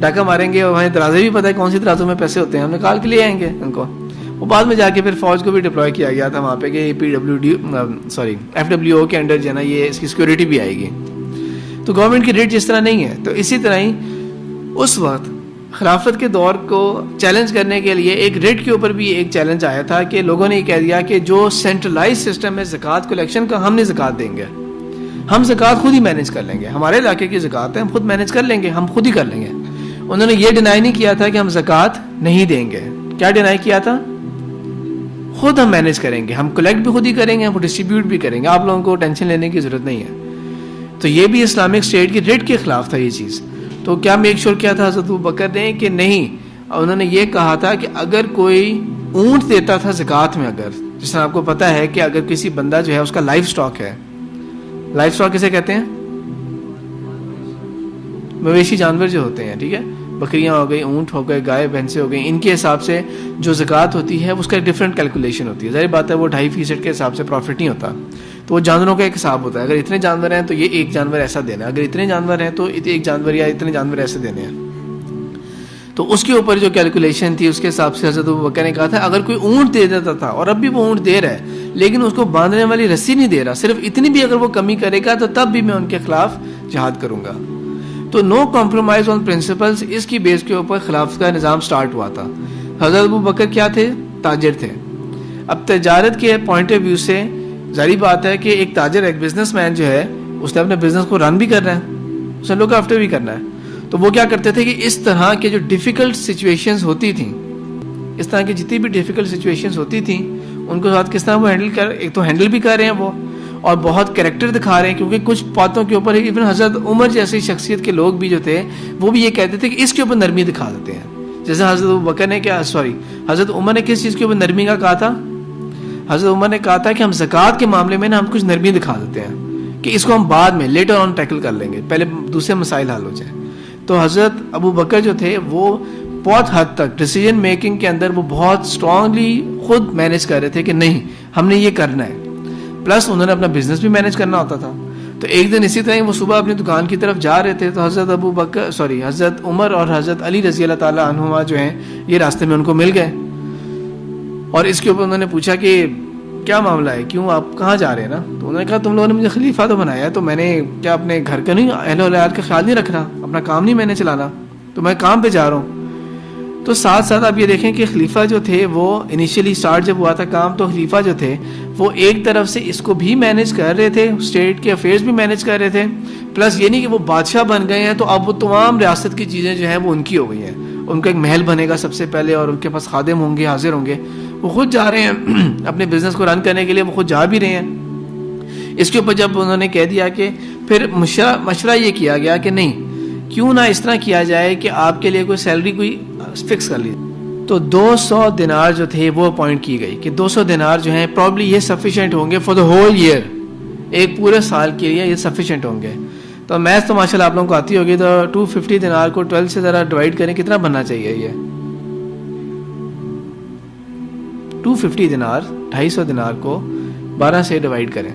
ڈاکہ ماریں گے، اور وہاں درازے بھی پتہ ہے کون سی درازوں میں پیسے ہوتے ہیں، ہم نکال کے لے آئیں گے ان کو. وہ بعد میں جا کے پھر فوج کو بھی ڈپلوائے کیا گیا تھا وہاں پہ کہ FWO کے انڈر جو ہے نا یہ اس کی سیکورٹی بھی آئے گی. تو گورنمنٹ کی ریٹ جس طرح نہیں ہے، تو اسی طرح ہی اس وقت خلافت کے دور کو چیلنج کرنے کے لیے ایک ریٹ کے اوپر بھی ایک چیلنج آیا تھا کہ لوگوں نے یہ کہہ دیا کہ جو سینٹرلائز سسٹم ہے زکوٰۃ کلیکشن کا، ہم نہیں زکوٰۃ دیں گے، ہم زکوٰۃ خود ہی مینیج کر لیں گے، ہمارے علاقے کی زکوٰۃ ہے ہم خود مینیج کر لیں گے، ہم خود ہی کر لیں گے. انہوں نے یہ ڈینائی نہیں کیا تھا کہ ہم زکوٰۃ نہیں دیں گے. کیا ڈینائی کیا تھا؟ خود ہم مینیج کریں گے، ہم کلیکٹ بھی خود ہی کریں گے، ہم ڈسٹریبیوٹ بھی کریں گے، آپ لوگوں کو ٹینشن لینے کی ضرورت نہیں ہے. تو یہ بھی اسلامک اسٹیٹ کی ریٹ کے خلاف تھا یہ چیز. تو کیا میک شور کیا تھا حضرت ابو بکر نے کہ نہیں، انہوں نے یہ کہا تھا کہ اگر کوئی اونٹ دیتا تھا زکوٰۃ میں، اگر جس طرح آپ کو پتا ہے کہ اگر کسی بندہ جو ہے اس کا لائف سٹاک ہے، لائف سٹاک کسے کہتے ہیں؟ مویشی جانور جو ہوتے ہیں، ٹھیک ہے، بکریاں ہو گئی، اونٹ ہو گئے، گائے بھینسیں ہو گئی، ان کے حساب سے جو زکوٰۃ ہوتی ہے اس کا ایک ڈفرینٹ کیلکولیشن ہوتی ہے. ظاہر بات ہے وہ 2.5% کے حساب سے پروفٹ نہیں ہوتا، تو وہ جانوروں کا ایک حساب ہوتا ہے. اگر اتنے جانور ہیں تو یہ ایک جانور ایسا دینا ہے، اگر اتنے جانور ہیں تو ایک جانور یا اتنے جانور ایسے دینے ہیں. تو اس کے اوپر جو کیلکولیشن تھی اس کے حساب سے حضرت ابو بکر نے کہا تھا اگر کوئی اونٹ دے دیتا تھا، اور اب بھی وہ اونٹ دے رہا ہے لیکن اس کو باندھنے والی رسی نہیں دے رہا، صرف اتنی بھی اگر وہ کمی کرے گا تو تب بھی میں ان کے خلاف جہاد کروں گا. تو نو کمپرومائز آن پرنسپلز، اس کی بیس کے اوپر خلافت کا نظام سٹارٹ ہوا تھا. حضرت ابو بکر کیا تھے؟ تاجر تھے. اب تجارت کے پوائنٹ آف ویو سے ظاہری بات ہے کہ ایک تاجر، ایک بزنس مین جو ہے، اس نے اپنے بزنس کو رن بھی کرنا ہے، اسے لوک آفٹر بھی کرنا ہے. تو وہ کیا کرتے تھے کہ اس طرح کے جو ڈیفیکلٹ سچویشنز ہوتی تھیں، اس طرح کی جتنی بھی ڈیفیکلٹ سچویشنز ہوتی تھیں ان کو ساتھ کس طرح وہ ایک تو ہینڈل بھی کر رہے ہیں وہ، اور بہت کریکٹر دکھا رہے ہیں. کیونکہ کچھ باتوں کے اوپر ایون حضرت عمر جیسی شخصیت کے لوگ بھی جو تھے وہ بھی یہ کہتے تھے کہ اس کے اوپر نرمی دکھا دیتے ہیں. جیسے حضرت ابو بکر نے حضرت عمر نے کس چیز کے اوپر نرمی کا کہا تھا؟ حضرت عمر نے کہا تھا کہ ہم زکوٰۃ کے معاملے میں نا ہم کچھ نرمی دکھا دیتے ہیں کہ اس کو ہم بعد میں لیٹر آن ٹیکل کر لیں گے, پہلے دوسرے مسائل حل ہو جائیں. تو حضرت ابو بکر جو تھے وہ بہت حد تک ڈیسیجن میکنگ کے اندر وہ بہت اسٹرانگلی خود مینیج کر رہے تھے کہ نہیں ہم نے یہ کرنا ہے. پلس انہوں نے اپنا بزنس بھی مینیج کرنا ہوتا تھا. تو ایک دن اسی طرح ہی وہ صبح اپنی دکان کی طرف جا رہے تھے تو حضرت عمر اور حضرت علی رضی اللہ تعالیٰ عنہما جو ہیں یہ راستے میں ان کو مل گئے, اور اس کے اوپر انہوں نے پوچھا کہ کیا معاملہ ہے, کیوں آپ کہاں جا رہے ہیں نا. تو انہوں نے کہا تم لوگوں نے مجھے خلیفہ تو بنایا ہے, تو میں نے کیا اپنے گھر کا نہیں, اہل و عیال کا خیال نہیں رکھ رہا, اپنا کام نہیں میں نے چلانا, تو میں کام پہ جا رہا ہوں. تو ساتھ ساتھ آپ یہ دیکھیں کہ خلیفہ جو تھے وہ انیشیلی سٹارٹ جب ہوا تھا کام, تو خلیفہ جو تھے وہ ایک طرف سے اس کو بھی مینیج کر رہے تھے, اسٹیٹ کے افیئرز بھی مینیج کر رہے تھے, پلس یہ نہیں کہ وہ بادشاہ بن گئے ہیں تو اب وہ تمام ریاست کی چیزیں جو ہیں وہ ان کی ہو گئی ہیں. ان کا ایک محل بنے گا سب سے پہلے, اور ان کے پاس خادم ہوں گے, حاضر ہوں گے, وہ خود جا رہے ہیں اپنے بزنس کو رن کرنے کے لیے, وہ خود جا بھی رہے ہیں. اس کے اوپر جب انہوں نے کہہ دیا کہ پھر مشورہ یہ کیا گیا کہ نہیں کیوں نہ اس طرح کیا جائے کہ آپ کے لیے کوئی سیلری کوئی فکس کر لی. تو 200 دینار جو تھے وہ اپوائنٹ کی گئی کہ 200 دینار جو ہیں پرابلی یہ سفیشینٹ ہوں گے فار دا ہول ایئر, ایک پورے سال کے لیے یہ سفیشینٹ ہوں گے. تو میتھ تو ماشاء اللہ آپ لوگوں کو آتی ہوگی, تو 250 دینار کو 12 سے ذرا ڈیوائڈ کریں, کتنا بننا چاہیے یہ 250 دینار 250 دینار کو 12 سے ڈیوائڈ کریں,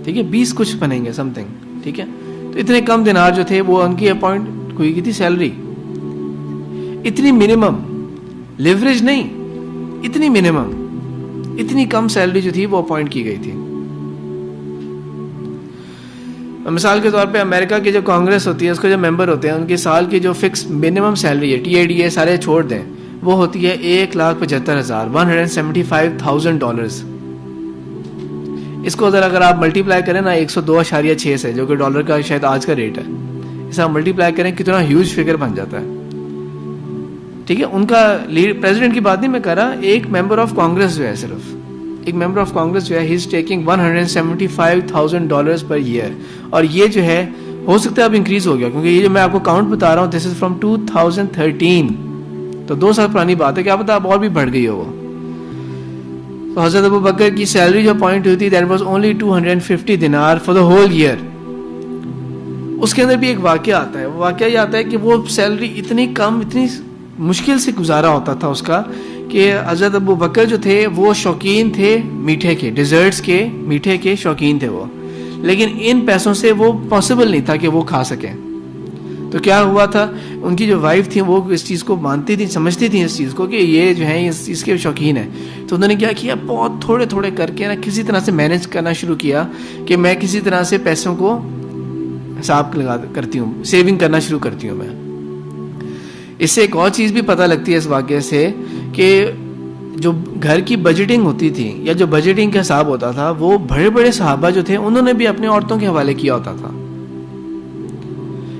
ٹھیک ہے 20 کچھ بنیں گے سم تھنگ, ٹھیک ہے. تو اتنے کم دینار جو تھے وہ ان کی اپوائنٹ ہوئی کی تھی سیلری, اتنی منیمم, لیوریج نہیں, اتنی منیمم, اتنی کم سیلری جو تھی وہ اپوائنٹ کی گئی تھی. مثال کے طور پہ امریکہ کی جو کانگریس ہوتی ہے اس کے جو ممبر ہوتے ہیں ان کی سال کی جو فکس منیمم سیلری ہے, TADA سارے چھوڑ دیں, وہ ہوتی ہے 1,75,000 $175,000. اس کو اگر آپ ملٹی پلائی کریں نا 102.6 سے, جو کہ ڈالر کا شاید آج کا ریٹ ہے, اس آپ ملٹی پلائی کریں کتنا ہیوج فگر بن جاتا ہے, ٹھیک ہے. ان کا پریزیڈنٹ کی بات نہیں میں کر رہا, ایک ممبر آف کانگریس جو ہے, صرف ایک ممبر آف کانگریس جو ہے, ہی از ٹیکنگ $175,000 پر ایئر. اور یہ جو ہے ہو سکتا ہے اب انکریز ہو گیا, کیونکہ یہ جو میں آپ کو کاؤنٹ بتا رہا ہوں دس از فرام 2013, تو 2 سال پرانی بات ہے, کیا پتا اب اور بھی بڑھ گئی ہو وہ. تو حضرت ابو بکر کی سیلری جو اپوائنٹ ہوئی تھی دیٹ واز اونلی 250 دینار فار دا ہول ایئر. اس کے اندر بھی ایک واقعہ آتا ہے, وہ واقعہ یہ آتا ہے کہ وہ سیلری اتنی کم, اتنی مشکل سے گزارا ہوتا تھا اس کا, کہ حضرت ابو بکر جو تھے وہ شوقین تھے میٹھے کے, ڈیزرٹس کے, میٹھے کے شوقین تھے وہ, لیکن ان پیسوں سے وہ پاسبل نہیں تھا کہ وہ کھا سکیں. تو کیا ہوا تھا, ان کی جو وائف تھی وہ اس چیز کو مانتی تھی, سمجھتی تھی اس چیز کو کہ یہ جو ہیں اس چیز کے شوقین ہیں. تو انہوں نے کیا کیا, بہت تھوڑے تھوڑے کر کے نا کسی طرح سے مینیج کرنا شروع کیا کہ میں کسی طرح سے پیسوں کو حساب کرتی ہوں, سیونگ کرنا شروع کرتی ہوں میں. اس سے ایک اور چیز بھی پتہ لگتی ہے اس واقعے سے کہ جو گھر کی بجٹنگ ہوتی تھی یا جو بجٹنگ کا حساب ہوتا تھا وہ بڑے بڑے صحابہ جو تھے انہوں نے بھی اپنے عورتوں کے حوالے کیا ہوتا تھا.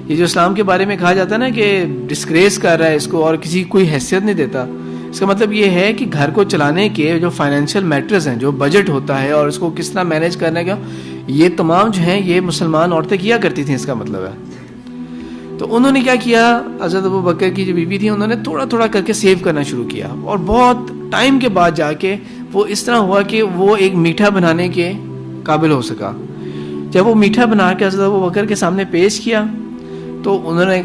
یہ جو اسلام کے بارے میں کہا جاتا ہے نا کہ ڈسکریس کر رہا ہے اس کو اور کسی کوئی حیثیت نہیں دیتا, اس کا مطلب یہ ہے کہ گھر کو چلانے کے جو فائنینشیل میٹرز ہیں, جو بجٹ ہوتا ہے اور اس کو کس طرح مینیج کرنے کا, یہ تمام جو ہیں یہ مسلمان عورتیں کیا کرتی تھیں, اس کا مطلب ہے. تو انہوں نے کیا کیا, حضرت ابو بکر کی جو بیوی تھی انہوں نے تھوڑا تھوڑا کر کے سیو کرنا شروع کیا, اور بہت ٹائم کے بعد جا کے وہ اس طرح ہوا کہ وہ ایک میٹھا بنانے کے قابل ہو سکا. جب وہ میٹھا بنا کے حضرت ابو بکر کے سامنے پیش کیا تو انہوں نے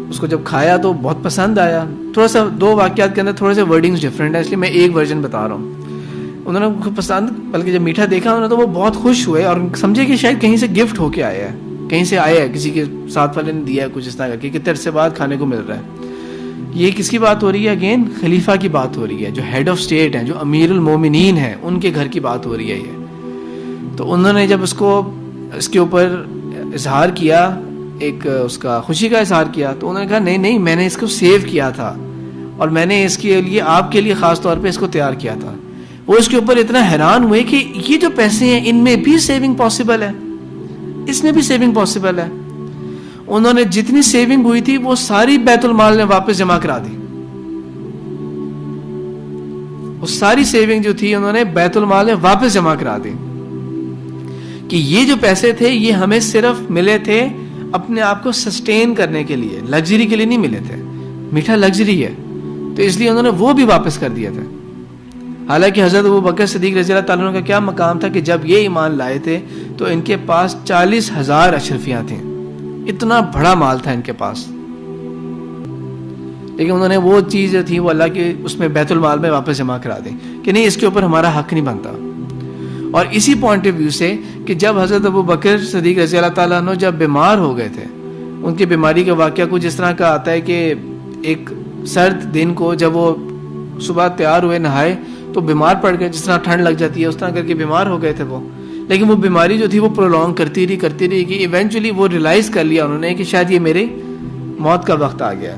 اس کو جب کھایا تو بہت پسند آیا. تھوڑا سا 2 واقعات کے اندر تھوڑے سے ورڈنگز ڈفرینٹ ہے, اس لیے میں ایک ورژن بتا رہا ہوں. انہوں نے پسند, بلکہ جب میٹھا دیکھا انہوں نے تو وہ بہت خوش ہوئے اور سمجھے کہ شاید کہیں سے گفٹ ہو کے آیا ہے, کہیں سے آیا ہے, کسی کے ساتھ والے نے دیا ہے, کچھ اس طرح کر کے کتنے عرصے بعد کھانے کو مل رہا ہے. یہ کس کی بات ہو رہی ہے, اگین خلیفہ کی بات ہو رہی ہے, جو ہیڈ آف اسٹیٹ ہیں, جو امیر المومنین ہیں, ان کے گھر کی بات ہو رہی ہے یہ. تو انہوں نے جب اس کے اوپر اظہار کیا, ایک اس کا خوشی کا اظہار کیا, تو انہوں نے کہا نہیں میں نے اس کو سیو کیا تھا اور میں نے اس کے لیے آپ کے لیے خاص طور پہ اس کو تیار کیا تھا. وہ اس کے اوپر اتنا حیران ہوئے کہ یہ جو پیسے ہیں ان میں بھی سیونگ پاسبل ہے, اس میں بھی سیونگ پاسبل ہے. انہوں نے جتنی سیونگ ہوئی تھی وہ ساری بیت المال نے واپس جمع کرا دی. وہ ساری سیونگ جو تھی انہوں نے بیت المال میں واپس جمع کرا دی کہ یہ جو پیسے تھے یہ ہمیں صرف ملے تھے اپنے آپ کو سسٹین کرنے کے لیے, لگژری کے لیے نہیں ملے تھے. میٹھا لگژری ہے تو اس لیے انہوں نے وہ بھی واپس کر دیا تھا. حالانکہ حضرت ابوبکر صدیق رضی اللہ تعالیٰ عنہ کا کیا مقام تھا کہ جب یہ ایمان لائے تھے تو ان کے پاس 40,000 اشرفیاں تھیں، اتنا بڑا مال تھا ان کے پاس، لیکن انہوں نے وہ چیز جو تھی وہ اللہ کے اس میں بیت المال میں واپس جمع کرا دی کہ نہیں، اس کے اوپر ہمارا حق نہیں بنتا. اور اسی پوائنٹ آف ویو سے کہ جب حضرت ابوبکر صدیق رضی اللہ تعالیٰ عنہ جب بیمار ہو گئے تھے، ان کی بیماری کا واقعہ کچھ اس طرح کا آتا ہے کہ ایک سرد دن کو جب وہ صبح تیار ہوئے نہائے تو بیمار پڑ گئے، جس طرح ٹھنڈ لگ جاتی ہے اس طرح کر کے بیمار ہو گئے تھے وہ. لیکن وہ بیماری جو تھی وہ پرولونگ کرتی رہی کہ ایونچولی وہ ریلائز کر لیا انہوں نے کہ شاید یہ میرے موت کا وقت آ گیا،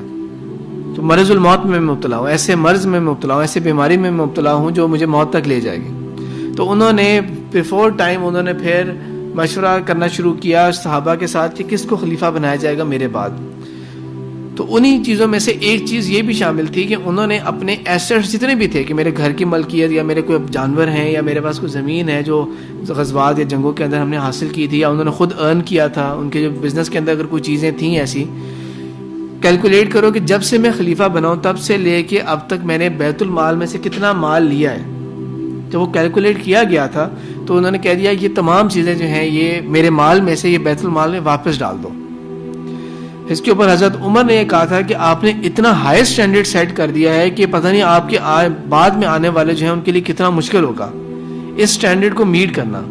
تو مرض الموت میں مبتلا ہوں، ایسے مرض میں مبتلا ہوں، ایسے بیماری میں مبتلا ہوں جو مجھے موت تک لے جائے گی. تو انہوں نے بیفور ٹائم انہوں نے پھر مشورہ کرنا شروع کیا صحابہ کے ساتھ کہ کس کو خلیفہ بنایا جائے گا میرے بعد. تو انہی چیزوں میں سے ایک چیز یہ بھی شامل تھی کہ انہوں نے اپنے ایسٹس جتنے بھی تھے کہ میرے گھر کی ملکیت یا میرے کوئی جانور ہیں یا میرے پاس کوئی زمین ہے جو غزوات یا جنگوں کے اندر ہم نے حاصل کی تھی یا انہوں نے خود ارن کیا تھا، ان کے جو بزنس کے اندر اگر کوئی چیزیں تھیں ایسی، کیلکولیٹ کرو کہ جب سے میں خلیفہ بناؤں تب سے لے کے اب تک میں نے بیت المال میں سے کتنا مال لیا ہے. جب وہ کیلکولیٹ کیا گیا تھا تو انہوں نے کہہ دیا یہ تمام چیزیں جو ہیں یہ میرے مال میں سے یہ بیت المال میں واپس ڈال دو. اس کے اوپر حضرت عمر نے یہ کہا تھا کہ آپ نے اتنا ہائی سٹینڈرڈ سیٹ کر دیا ہے کہ پتہ نہیں آپ کے بعد میں آنے والے جو ہیں ان کے لیے کتنا مشکل ہوگا اس سٹینڈرڈ کو میٹ کرنا.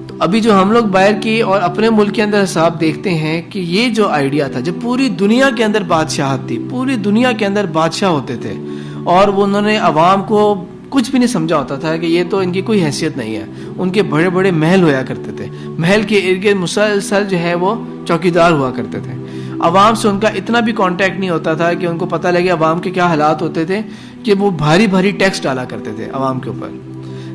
تو ابھی جو ہم لوگ باہر کی اور اپنے ملک کے اندر حساب دیکھتے ہیں کہ یہ جو آئیڈیا تھا، جب پوری دنیا کے اندر بادشاہت تھی، پوری دنیا کے اندر بادشاہ ہوتے تھے اور وہ انہوں نے عوام کو کچھ بھی نہیں سمجھا ہوتا تھا کہ یہ تو ان کی کوئی حیثیت نہیں ہے. ان کے بڑے بڑے محل ہوا کرتے تھے، محل کے ارد گرد مسلسل جو ہے وہ چوکیدار ہوا کرتے تھے. عوام سے ان کا اتنا بھی کانٹیکٹ نہیں ہوتا تھا کہ ان کو پتہ لگے عوام کے کیا حالات ہوتے تھے کہ وہ بھاری بھاری ٹیکس ڈالا کرتے تھے عوام کے اوپر.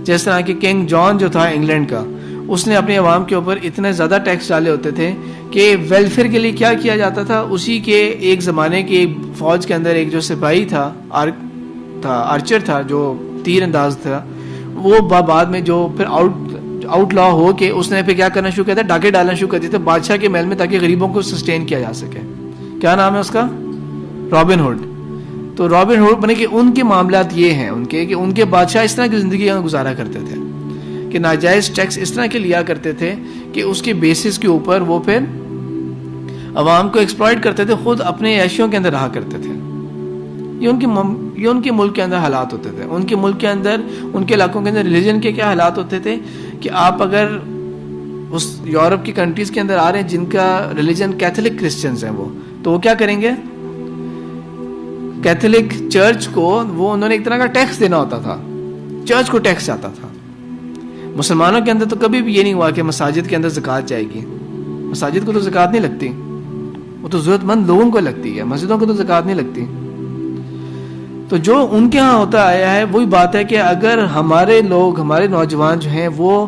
جس طرح کہ کنگ جان جو تھا انگلینڈ کا، اس نے اپنے عوام کے اوپر اتنے زیادہ ٹیکس ڈالے ہوتے تھے کہ ویلفیئر کے لیے کیا کیا جاتا تھا، اسی کے ایک زمانے کے فوج کے اندر ایک جو سپاہی تھا، آرچر تھا، جو تیر انداز تھا، وہ بعد میں جو پھر آؤٹ لا ہو کے اس نے پھر کیا کرنا شروع کیا تھا، ڈاکے ڈالنا شروع کر دیے تھے بادشاہ کے محل میں تاکہ غریبوں کو سسٹین کیا جا سکے. کیا نام ہے اس کا؟ Robin Hood. تو رابن ہوڈ بنے کہ ان کے معاملات یہ ہیں کہ ان کے بادشاہ اس طرح کی زندگی گزارا کرتے تھے کہ ناجائز ٹیکس اس طرح کے لیا کرتے تھے کہ اس کے بیسس کے اوپر وہ پھر عوام کو ایکسپلائٹ کرتے تھے، خود اپنے عیشیوں کے اندر رہا کرتے تھے. یہ ان کے ملک کے اندر حالات ہوتے تھے. ان کے ملک کے اندر، ان کے علاقوں کے اندر ریلیجن کے کیا حالات ہوتے تھے کہ آپ اگر اس یورپ کی کنٹریز کے اندر آ رہے ہیں جن کا ریلیجن کیتھولک کرسچنز ہیں، وہ تو وہ کیا کریں گے، کیتھولک چرچ کو وہ انہوں نے ایک طرح کا ٹیکس دینا ہوتا تھا، چرچ کو ٹیکس جاتا تھا. مسلمانوں کے اندر تو کبھی بھی یہ نہیں ہوا کہ مساجد کے اندر زکوٰۃ جائے گی. مساجد کو تو زکوٰۃ نہیں لگتی، وہ تو ضرورت مند لوگوں کو لگتی ہے، مسجدوں کو تو زکوٰۃ نہیں لگتی. تو جو ان کے ہاں ہوتا آیا ہے وہی بات ہے کہ اگر ہمارے لوگ، ہمارے نوجوان جو ہیں وہ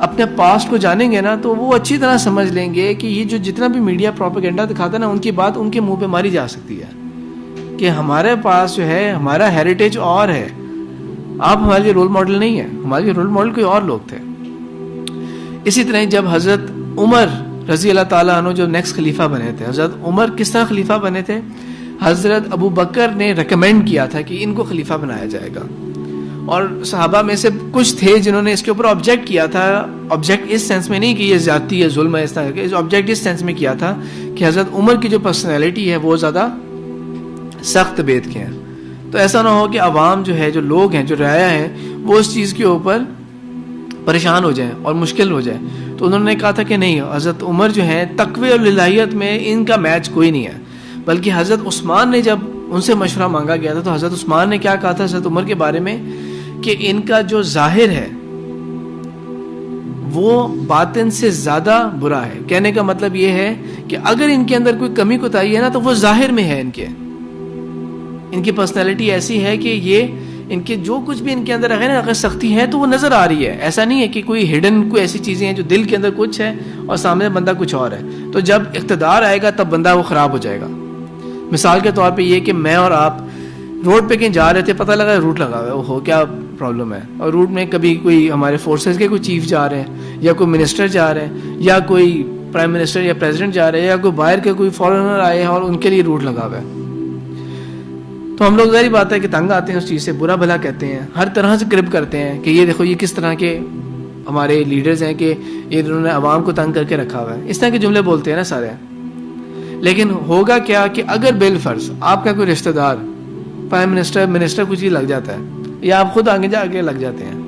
اپنے پاسٹ کو جانیں گے نا تو وہ اچھی طرح سمجھ لیں گے کہ یہ جو جتنا بھی میڈیا پروپیگنڈا دکھاتا ہے نا، ان کی بات ان کے منہ پہ ماری جا سکتی ہے کہ ہمارے پاس جو ہے ہمارا ہیریٹیج اور ہے، آپ ہمارے لیے رول ماڈل نہیں ہیں، ہمارے لیے رول ماڈل کوئی اور لوگ تھے. اسی طرح جب حضرت عمر رضی اللہ تعالیٰ عنہ جو نیکسٹ خلیفہ بنے تھے، حضرت عمر کس طرح خلیفہ بنے تھے، حضرت ابو بکر نے ریکمینڈ کیا تھا کہ ان کو خلیفہ بنایا جائے گا، اور صحابہ میں سے کچھ تھے جنہوں نے اس کے اوپر آبجیکٹ کیا تھا. آبجیکٹ اس سینس میں نہیں کہ یہ زیادتی ہے، ظلم ہے، اس طرح کے آبجیکٹ اس سینس میں کیا تھا کہ حضرت عمر کی جو پرسنالٹی ہے وہ زیادہ سخت بیت کے ہیں. تو ایسا نہ ہو کہ عوام جو ہے، جو لوگ ہیں، جو رعایا ہیں، وہ اس چیز کے اوپر پریشان ہو جائیں اور مشکل ہو جائے. تو انہوں نے کہا تھا کہ نہیں، حضرت عمر جو ہیں تقوی اور الہیت میں ان کا میچ کوئی نہیں ہے. بلکہ حضرت عثمان نے جب ان سے مشورہ مانگا گیا تھا تو حضرت عثمان نے کیا کہا تھا حضرت عمر کے بارے میں کہ ان کا جو ظاہر ہے وہ باطن سے زیادہ برا ہے. کہنے کا مطلب یہ ہے کہ اگر ان کے اندر کوئی کمی کوتاہی ہے نا تو وہ ظاہر میں ہے. ان کی پرسنالٹی ایسی ہے کہ یہ ان کے جو کچھ بھی ان کے اندر ہے نا، اگر سختی ہے تو وہ نظر آ رہی ہے. ایسا نہیں ہے کہ کوئی ہڈن کوئی ایسی چیزیں ہیں جو دل کے اندر کچھ ہے اور سامنے بندہ کچھ اور ہے. تو جب اقتدار آئے گا تب بندہ وہ خراب ہو جائے گا. مثال کے طور پہ یہ کہ میں اور آپ روڈ پہ کہیں جا رہے تھے، پتہ لگا روٹ لگا ہوا ہے، وہ کیا پرابلم ہے، اور روٹ میں کبھی کوئی ہمارے فورسز کے کوئی چیف جا رہے ہیں یا کوئی منسٹر جا رہے ہیں یا کوئی پرائم منسٹر یا پریزیڈنٹ جا رہے ہیں یا کوئی باہر کے کوئی فارنر آئے ہیں اور ان کے لیے روٹ لگا ہوا ہے. تو ہم لوگ ظاہری بات ہے کہ تنگ آتے ہیں اس چیز سے, برا بھلا کہتے ہیں, ہر طرح سے کرپ کرتے ہیں کہ یہ دیکھو یہ کس طرح کے ہمارے لیڈرز ہیں کہ یہ انہوں نے عوام کو تنگ کر کے رکھا ہوا ہے, اس طرح کے جملے بولتے ہیں نا سارے. لیکن ہوگا کیا کہ اگر بالفرض آپ کا کوئی رشتہ دار پرائم منسٹر کچھ ہی لگ جاتا ہے, یا آپ خود آگے جا کے لگ جاتے ہیں,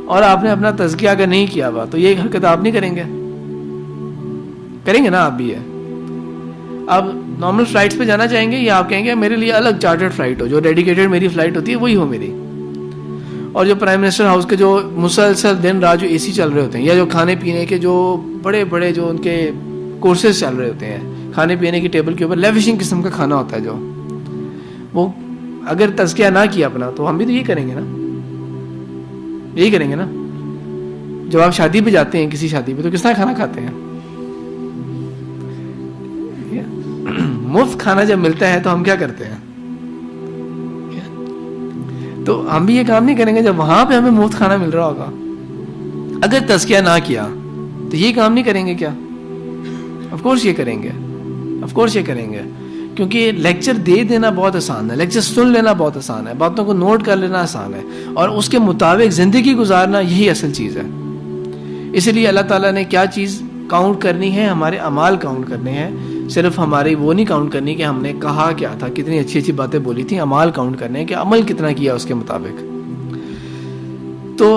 اور آپ نے اپنا تزکیہ اگر نہیں کیا ہوا, تو یہ حرکت آپ نہیں کریں گے, کریں گے نا آپ بھی ہے. آپ نارمل فلائٹس پہ جانا چاہیں گے, یا آپ کہیں گے میرے لیے الگ چارٹرڈ فلائٹ ہو, جو ڈیڈیکیٹڈ میری فلائٹ ہوتی ہے وہی ہو میری, اور جو پرائم منسٹر ہاؤس کے جو مسلسل دن رات جو اے سی چل رہے ہوتے ہیں, یا جو کھانے پینے کے جو بڑے بڑے جو ان کے کورسز چل رہے ہوتے ہیں, کھانے پینے کی ٹیبل کے اوپر لیوشنگ قسم کا کھانا ہوتا ہے, جو وہ اگر تزکیہ نہ کیا اپنا, تو ہم بھی تو یہی کریں گے نا, یہی کریں گے نا. جب آپ شادی پہ جاتے ہیں, کسی شادی پہ, تو کس طرح کھانا کھاتے ہیں؟ مفت کھانا جب ملتا ہے تو ہم کیا کرتے ہیں؟ تو ہم بھی یہ کام نہیں کریں گے جب وہاں پہ ہمیں مفت کھانا مل رہا ہوگا. اگر تزکیہ نہ کیا تو یہ کام نہیں کریں گے کیا؟ آف کورس یہ کریں گے, آف کورس یہ کریں گے, کیونکہ لیکچر دے دینا بہت آسان ہے, لیکچر سن لینا بہت آسان ہے, باتوں کو نوٹ کر لینا آسان ہے, اور اس کے مطابق زندگی گزارنا یہی اصل چیز ہے. اسی لیے اللہ تعالیٰ نے کیا چیز کاؤنٹ کرنی ہے؟ ہمارے اعمال کاؤنٹ کرنے ہیں, صرف ہماری وہ نہیں کاؤنٹ کرنی کہ ہم نے کہا کیا تھا, کتنی اچھی اچھی باتیں بولی تھیں. اعمال کاؤنٹ کرنے ہیں کہ عمل کتنا کیا اس کے مطابق. تو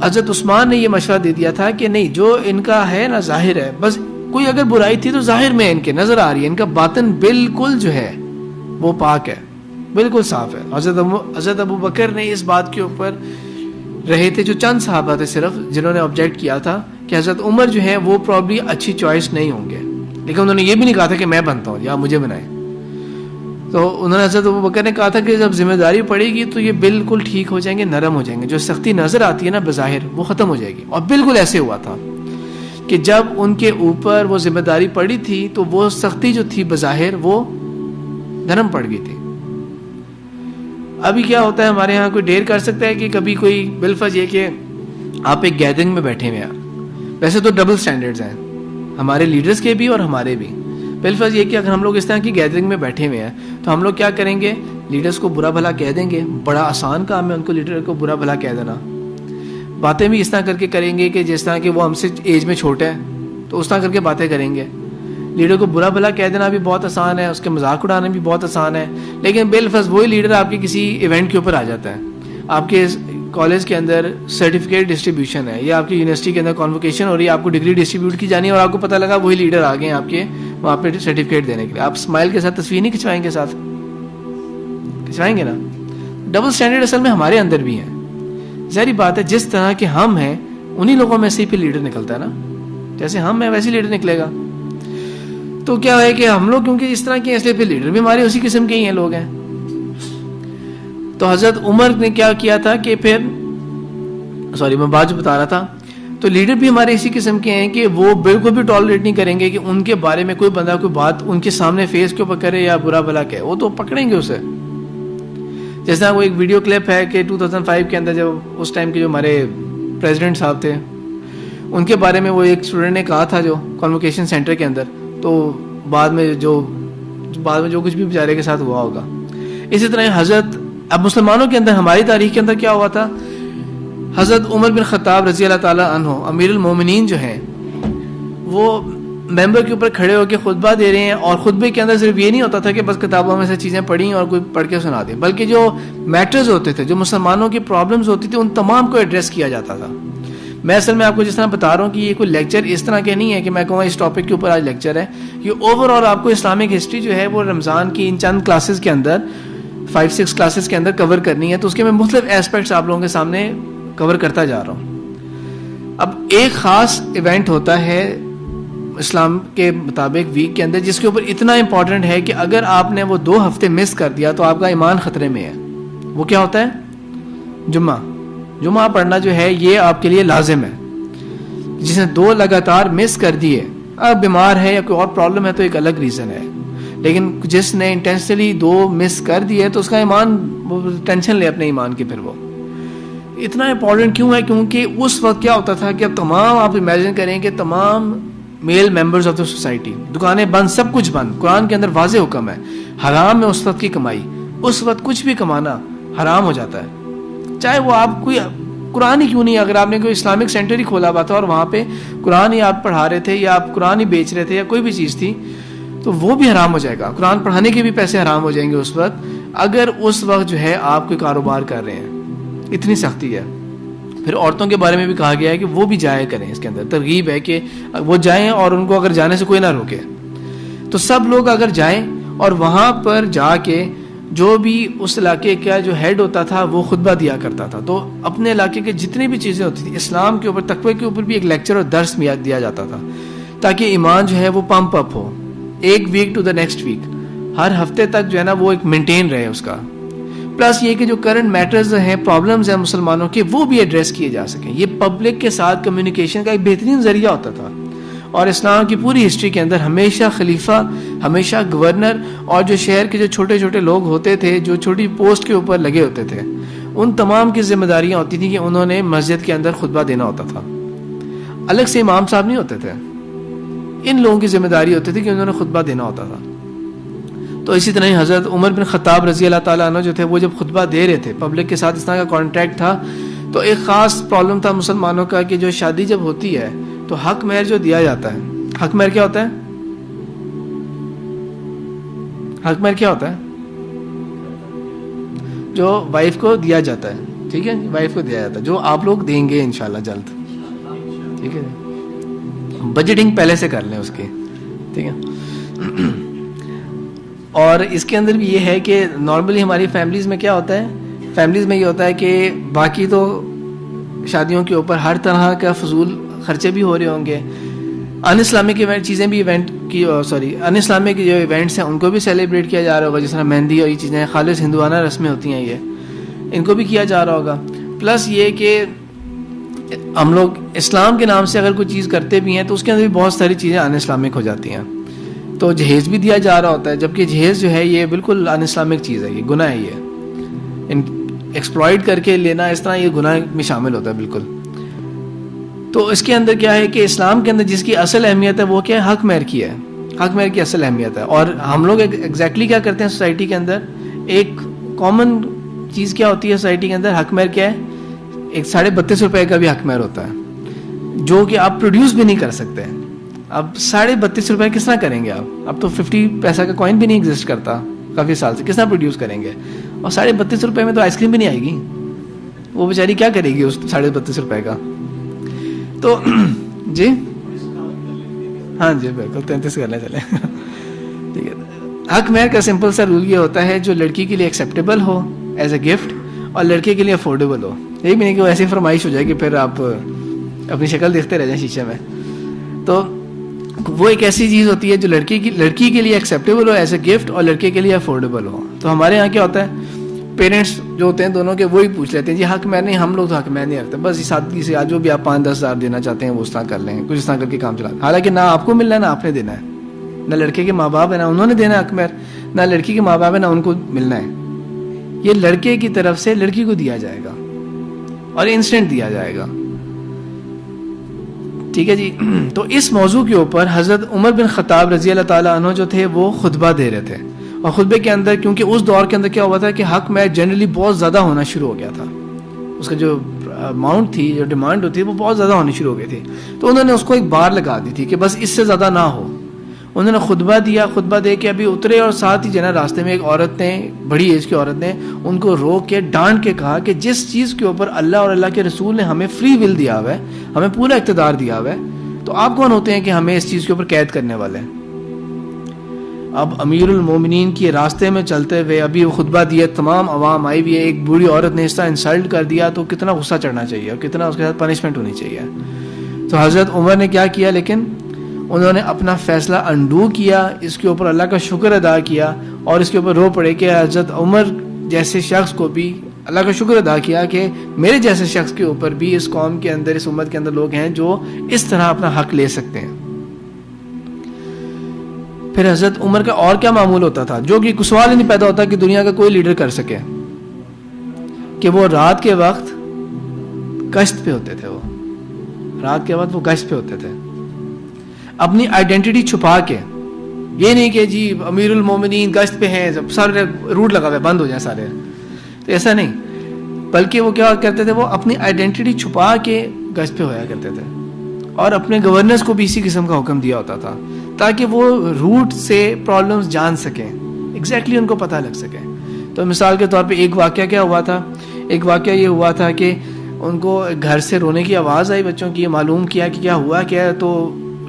حضرت عثمان نے یہ مشورہ دے دیا تھا کہ نہیں, جو ان کا ہے نا ظاہر ہے, بس کوئی اگر برائی تھی تو ظاہر میں ان کے نظر آ رہی ہے, ان کا باطن بالکل جو ہے وہ پاک ہے, بالکل صاف ہے. حضرت ابو بکر نے اس بات کے اوپر رہے تھے, جو چند صحابہ تھے صرف جنہوں نے آبجیکٹ کیا تھا کہ حضرت عمر جو ہے وہ پرابلی اچھی چوائس نہیں ہوں گے, لیکن انہوں نے یہ بھی نہیں کہا تھا کہ میں بنتا ہوں یا مجھے بنائے. تو انہوں نے حضرت ابو بکر نے کہا تھا کہ جب ذمہ داری پڑے گی تو یہ بالکل ٹھیک ہو جائیں گے, نرم ہو جائیں گے, جو سختی نظر آتی ہے نا بظاہر وہ ختم ہو جائے گی. اور بالکل ایسے ہوا تھا کہ جب ان کے اوپر وہ ذمہ داری پڑی تھی تو وہ سختی جو تھی بظاہر وہ نرم پڑ گئی تھی. ابھی کیا ہوتا ہے ہمارے ہاں, کوئی ڈیر کر سکتا ہے کہ کبھی کوئی بالفرض یہ کہ آپ ایک گیدرنگ میں بیٹھے ہوئے ہیں, ویسے تو ڈبل سٹینڈرڈز ہیں ہمارے لیڈرز کے بھی اور ہمارے بھی. بالفرض یہ کہ اگر ہم لوگ اس طرح کی گیدرنگ میں بیٹھے ہوئے ہیں تو ہم لوگ کیا کریں گے؟ لیڈرز کو برا بھلا کہہ دیں گے, بڑا آسان کام ہے ان کو لیڈر کو برا بھلا کہہ دینا. باتیں بھی اس طرح کر کے کریں گے کہ جس طرح کہ وہ ہم سے ایج میں چھوٹا ہے تو اس طرح کر کے باتیں کریں گے. لیڈر کو برا بھلا کہہ دینا بھی بہت آسان ہے, اس کے مذاق اڑانا بھی بہت آسان ہے, لیکن بالفرض وہی لیڈر آپ کے کسی ایونٹ کے اوپر آ جاتا ہے, آپ کے کالج کے اندر سرٹیفکیٹ ڈسٹریبیوشن ہے, یا آپ کی یونیورسٹی کے اندر کانوکیشن ہو رہی ہے, آپ کو ڈگری ڈسٹریبیوٹ کی جانی ہے, اور آپ کو پتہ لگا وہی لیڈر آ گئے ہیں آپ کے وہاں پہ سرٹیفکیٹ دینے کے لیے. آپ اسمائل کے ساتھ تصویر نہیں کھنچوائیں گے؟ ساتھ کھنچوائیں گے نا. ڈبل سٹینڈرڈ اصل میں ہمارے اندر بھی ہیں. ظاہری بات ہے جس طرح کے ہم ہیں انہی لوگوں میں سے پھر لیڈر نکلتا ہے نا, جیسے ہم ہیں ویسے لیڈر نکلے گا. تو کیا ہے کہ ہم لوگ کیونکہ اس طرح کے, اس لیے پھر لیڈر بھی ہمارے اسی قسم کے ہی ہیں لوگ ہیں. تو حضرت عمر نے کیا کیا تھا کہ پھر میں بات جو بتا رہا تھا, تو لیڈر بھی ہمارے اسی قسم کے ہیں کہ وہ بالکل بھی ٹالریٹ نہیں کریں گے کہ ان کے بارے میں کوئی بندہ کوئی بات ان کے سامنے فیس کے اوپر کرے یا برا بھلا کہے, وہ تو پکڑیں گے اسے. جیسا وہ ایک ویڈیو کلپ ہے کہ 2005 کے اندر جب اس ٹائم کے جو ہمارے پریزیڈنٹ صاحب تھے ان کے بارے میں وہ ایک اسٹوڈنٹ نے کہا تھا جو کانوکیشن سینٹر کے اندر, تو بعد میں جو کچھ بھی بیچارے کے ساتھ ہوا ہوگا. اسی طرح حضرت اب مسلمانوں کے اندر ہماری تاریخ کے اندر کیا ہوا تھا, حضرت عمر بن خطاب رضی اللہ تعالی عنہ امیر المومنین جو ہیں وہ ممبر کے اوپر کھڑے ہو کے خطبہ دے رہے ہیں, اور خطبے کے اندر صرف یہ نہیں ہوتا تھا کہ بس کتابوں میں سے چیزیں پڑھیں اور کوئی پڑھ کے سنا دیں, بلکہ جو میٹرز ہوتے تھے, جو مسلمانوں کی پرابلمز ہوتی تھی, ان تمام کو ایڈریس کیا جاتا تھا. میں اصل میں آپ کو جس طرح بتا رہا ہوں کہ یہ کوئی لیکچر اس طرح کے نہیں ہے کہ میں کہوں اس ٹاپک کے اوپر آج لیکچر ہے. یہ اوور آل آپ کو اسلامک ہسٹری جو ہے وہ رمضان کی ان چند کلاسز کے اندر 5-6 کلاسز کے اندر کور کرنی ہے, تو اس کے میں مختلف ایسپیکٹس آپ لوگوں کے سامنے کور کرتا جا رہا ہوں. اب ایک خاص ایونٹ ہوتا ہے اسلام کے مطابق ویک کے اندر جس کے اوپر اتنا امپورٹنٹ ہے کہ اگر آپ نے وہ 2 ہفتے مس کر دیا تو آپ کا ایمان خطرے میں ہے. وہ کیا ہوتا ہے؟ جمعہ پڑھنا جو ہے یہ آپ کے لیے لازم ہے. جس نے 2 لگاتار مس کر دیے, اب بیمار ہے یا کوئی اور پرابلم ہے تو ایک الگ ریزن ہے, لیکن جس نے انٹینشنلی 2 مس کر دیے تو اس کا ایمان, وہ ٹینشن لے اپنے ایمان کی. پھر وہ اتنا امپورٹنٹ کیوں ہے؟ کیونکہ اس وقت کیا ہوتا تھا کہ اب تمام آپ امیجن کریں کہ تمام میل ممبرز آف دا سوسائٹی, دکانیں بند, سب کچھ بند. قرآن کے اندر واضح حکم ہے, حرام ہے اس وقت کی کمائی, اس وقت کچھ بھی کمانا حرام ہو جاتا ہے. چاہے وہ آپ کوئی قرآن ہی کیوں نہیں, اگر آپ نے کوئی اسلامک سینٹر ہی کھولا ہوا تھا اور وہاں پہ قرآن ہی آپ پڑھا رہے تھے یا آپ قرآن ہی بیچ رہے تھے یا کوئی بھی چیز تھی, تو وہ بھی حرام ہو جائے گا. قرآن پڑھانے کے بھی پیسے حرام ہو جائیں گے اس وقت, اگر اس وقت جو ہے آپ کوئی کاروبار کر رہے ہیں. اتنی سختی ہے. پھر عورتوں کے بارے میں بھی کہا گیا ہے کہ وہ بھی جایا کریں. اس کے اندر ترغیب ہے کہ وہ جائیں اور ان کو اگر جانے سے کوئی نہ روکے. تو سب لوگ اگر جائیں اور وہاں پر جا کے جو بھی اس علاقے کا جو ہیڈ ہوتا تھا وہ خطبہ دیا کرتا تھا, تو اپنے علاقے کے جتنی بھی چیزیں ہوتی تھیں اسلام کے اوپر, تقوی کے اوپر بھی ایک لیکچر اور درس دیا جاتا تھا, تاکہ ایمان جو ہے وہ پمپ اپ ہو ایک week to the next week, ہر ہفتے تک جو ہے نا وہ ایک مینٹین رہے اس کا. پلس یہ کہ جو کرنٹ میٹرز ہیں, پرابلمز ہیں مسلمانوں کے, وہ بھی ایڈریس کیے جا سکیں. یہ پبلک کے ساتھ کمیونیکیشن کا ایک بہترین ذریعہ ہوتا تھا. اور اسلام کی پوری ہسٹری کے اندر ہمیشہ خلیفہ, ہمیشہ گورنر اور جو شہر کے جو چھوٹے چھوٹے لوگ ہوتے تھے جو چھوٹی پوسٹ کے اوپر لگے ہوتے تھے, ان تمام کی ذمہ داریاں ہوتی تھیں کہ انہوں نے مسجد کے اندر خطبہ دینا ہوتا تھا. الگ سے امام صاحب نہیں ہوتے تھے, ان لوگوں کی ذمہ داری ہوتی تھی کہ انہوں نے خطبہ دینا ہوتا تھا. تو اسی طرح ہی حضرت عمر بن خطاب رضی اللہ تعالیٰ عنہ جو تھے, وہ جب خطبہ دے رہے تھے, پبلک کے ساتھ اس طرح کا کانٹیکٹ تھا, تو ایک خاص پرابلم تھا مسلمانوں کا کہ جو شادی جب ہوتی ہے تو حق مہر جو دیا جاتا ہے, حق مہر کیا ہوتا ہے؟ حق مہر کیا ہوتا ہے؟ جو وائف کو دیا جاتا ہے, ٹھیک ہے, وائف کو دیا جاتا ہے, جو آپ لوگ دیں گے انشاءاللہ جلد, ٹھیک ہے. بجٹنگ پہلے سے کر لیں اس کی, ٹھیک ہے. اور اس کے اندر بھی یہ ہے کہ نارملی ہماری فیملیز میں کیا ہوتا ہے, فیملیز میں یہ ہوتا ہے کہ باقی تو شادیوں کے اوپر ہر طرح کا فضول خرچے بھی ہو رہے ہوں گے, ان اسلامک چیزیں بھی ان اسلامک جو ایونٹس ہیں ان کو بھی سیلیبریٹ کیا جا رہا ہوگا, جس طرح مہندی اور یہ چیزیں خالص ہندوانہ رسمیں ہوتی ہیں, یہ ان کو بھی کیا جا رہا ہوگا. پلس یہ کہ ہم لوگ اسلام کے نام سے اگر کوئی چیز کرتے بھی ہیں تو اس کے اندر بھی بہت ساری چیزیں ان اسلامک ہو جاتی ہیں. تو جہیز بھی دیا جا رہا ہوتا ہے, جبکہ جہیز جو ہے یہ بالکل ان اسلامک چیز ہے, یہ گناہ ہے, یہ ایکسپلائٹ کر کے لینا اس طرح یہ گناہ میں شامل ہوتا ہے بالکل. تو اس کے اندر کیا ہے کہ اسلام کے اندر جس کی اصل اہمیت ہے وہ کیا ہے, حق مہر کی ہے. حق مہر کی اصل اہمیت ہے. اور ہم لوگ ایگزیکٹلی کیا کرتے ہیں سوسائٹی کے اندر, ایک کامن چیز کیا ہوتی ہے سوسائٹی کے اندر, حق مہر کیا ہے, ایک 32.5 روپے کا بھی حق مہر ہوتا ہے, جو کہ آپ پروڈیوس بھی نہیں کر سکتے. اب 32.5 روپے کس طرح کریں گے آپ, اب تو 50 پیسہ کا کوائن بھی نہیں ایگزسٹ کرتا کافی سال سے, کس طرح پروڈیوس کریں گے. اور 32.5 روپے میں تو آئس کریم بھی نہیں آئے گی, وہ بیچاری کیا کرے گی اس 32.5 روپے کا. تو جی ہاں جی بالکل 33 کرنے چلے, ٹھیک ہے. حق مہر کا سمپل سا رول یہ ہوتا ہے جو لڑکی کے لیے acceptable who as a gift اور لڑکے کے لیے افورڈیبل ہو. یہ بھی نہیں کہ وہ ایسی فرمائش ہو جائے کہ پھر آپ اپنی شکل دیکھتے رہ جائیں شیشے میں. تو وہ ایک ایسی چیز ہوتی ہے جو لڑکی کے لیے acceptable who as a gift اور لڑکے کے لیے افورڈیبل ہو. تو ہمارے یہاں کیا ہوتا ہے, پیرنٹس جو ہوتے ہیں دونوں کے وہی پوچھ لیتے ہیں جی حق میں نہیں, ہم لوگ تو حق میں نہیں رکھتے, بس سادگی سے جو بھی آپ 5-10 ہزار دینا چاہتے ہیں وہ اس طرح کر لیں, کچھ اس طرح کر کے کام چلا. حالانکہ نہ آپ کو ملنا ہے نہ آپ نے دینا ہے, نہ لڑکے کے ماں باپ ہے نہ انہوں نے دینا ہے حق مہر, نہ لڑکی کے ماں باپ ہے نہ ان کو ملنا ہے. یہ لڑکے کی طرف سے لڑکی کو دیا جائے گا اور انسٹنٹ دیا جائے گا, ٹھیک ہے جی. تو اس موضوع کے اوپر حضرت عمر بن خطاب رضی اللہ تعالیٰ عنہ جو تھے وہ خطبہ دے رہے تھے. اور خطبے کے اندر کیونکہ اس دور کے اندر کیا ہوا تھا کہ حق مہر جنرلی بہت زیادہ ہونا شروع ہو گیا تھا, اس کا جو اماؤنٹ تھی, جو ڈیمانڈ ہوتی ہے وہ بہت زیادہ ہونی شروع ہو گئی تھی. تو انہوں نے اس کو ایک بار لگا دی تھی کہ بس اس سے زیادہ نہ ہو. انہوں نے خطبہ دیا, خطبہ دے کے ابھی اترے اور ساتھ ہی جنا راستے میں ایک عورت نے, بڑی ایج کی عورت نے ان کو روک کے ڈانٹ کے کہا کہ جس چیز کے اوپر اللہ اور اللہ کے رسول نے ہمیں فری ول دیا ہوا ہے, ہمیں پورا اقتدار دیا ہوا ہے, تو آپ کون ہوتے ہیں کہ ہمیں اس چیز کے اوپر قید کرنے والے ہیں. اب امیر المومنین کے راستے میں چلتے ہوئے ابھی وہ خطبہ دیا, تمام عوام آئی ہوئی ہے, ایک بوڑھی عورت نے اس طرح انسلٹ کر دیا, تو کتنا غصہ چڑھنا چاہیے اور کتنا اس کے ساتھ پنشمنٹ ہونی چاہیے. تو حضرت عمر نے کیا کیا, لیکن انہوں نے اپنا فیصلہ انڈو کیا, اس کے اوپر اللہ کا شکر ادا کیا اور اس کے اوپر رو پڑے کہ حضرت عمر جیسے شخص کو بھی اللہ کا شکر ادا کیا کہ میرے جیسے شخص کے اوپر بھی اس قوم کے اندر, اس امت کے اندر لوگ ہیں جو اس طرح اپنا حق لے سکتے ہیں. پھر حضرت عمر کا اور کیا معمول ہوتا تھا, جو کہ سوال ہی نہیں پیدا ہوتا کہ دنیا کا کوئی لیڈر کر سکے, کہ وہ رات کے وقت گشت پہ ہوتے تھے. وہ رات کے وقت وہ گشت پہ ہوتے تھے, اپنی آئیڈینٹی چھپا کے یہ نہیں کہ جی امیر المومنین گشت پہ ہیں, سارے روٹ لگا ہوئے بند ہو جائیں سارے, تو ایسا نہیں, بلکہ وہ کیا کرتے تھے, وہ اپنی آئیڈینٹی چھپا کے گشت پہ ہویا کرتے تھے, اور اپنے گورنرز کو بھی اسی قسم کا حکم دیا ہوتا تھا تاکہ وہ روٹ سے پرابلمز جان سکیں, ایگزیکٹلی ان کو پتہ لگ سکے. تو مثال کے طور پہ ایک واقعہ کیا ہوا تھا, ایک واقعہ یہ ہوا تھا کہ ان کو گھر سے رونے کی آواز آئی بچوں کی, معلوم کیا کہ کیا ہوا کیا ہے, تو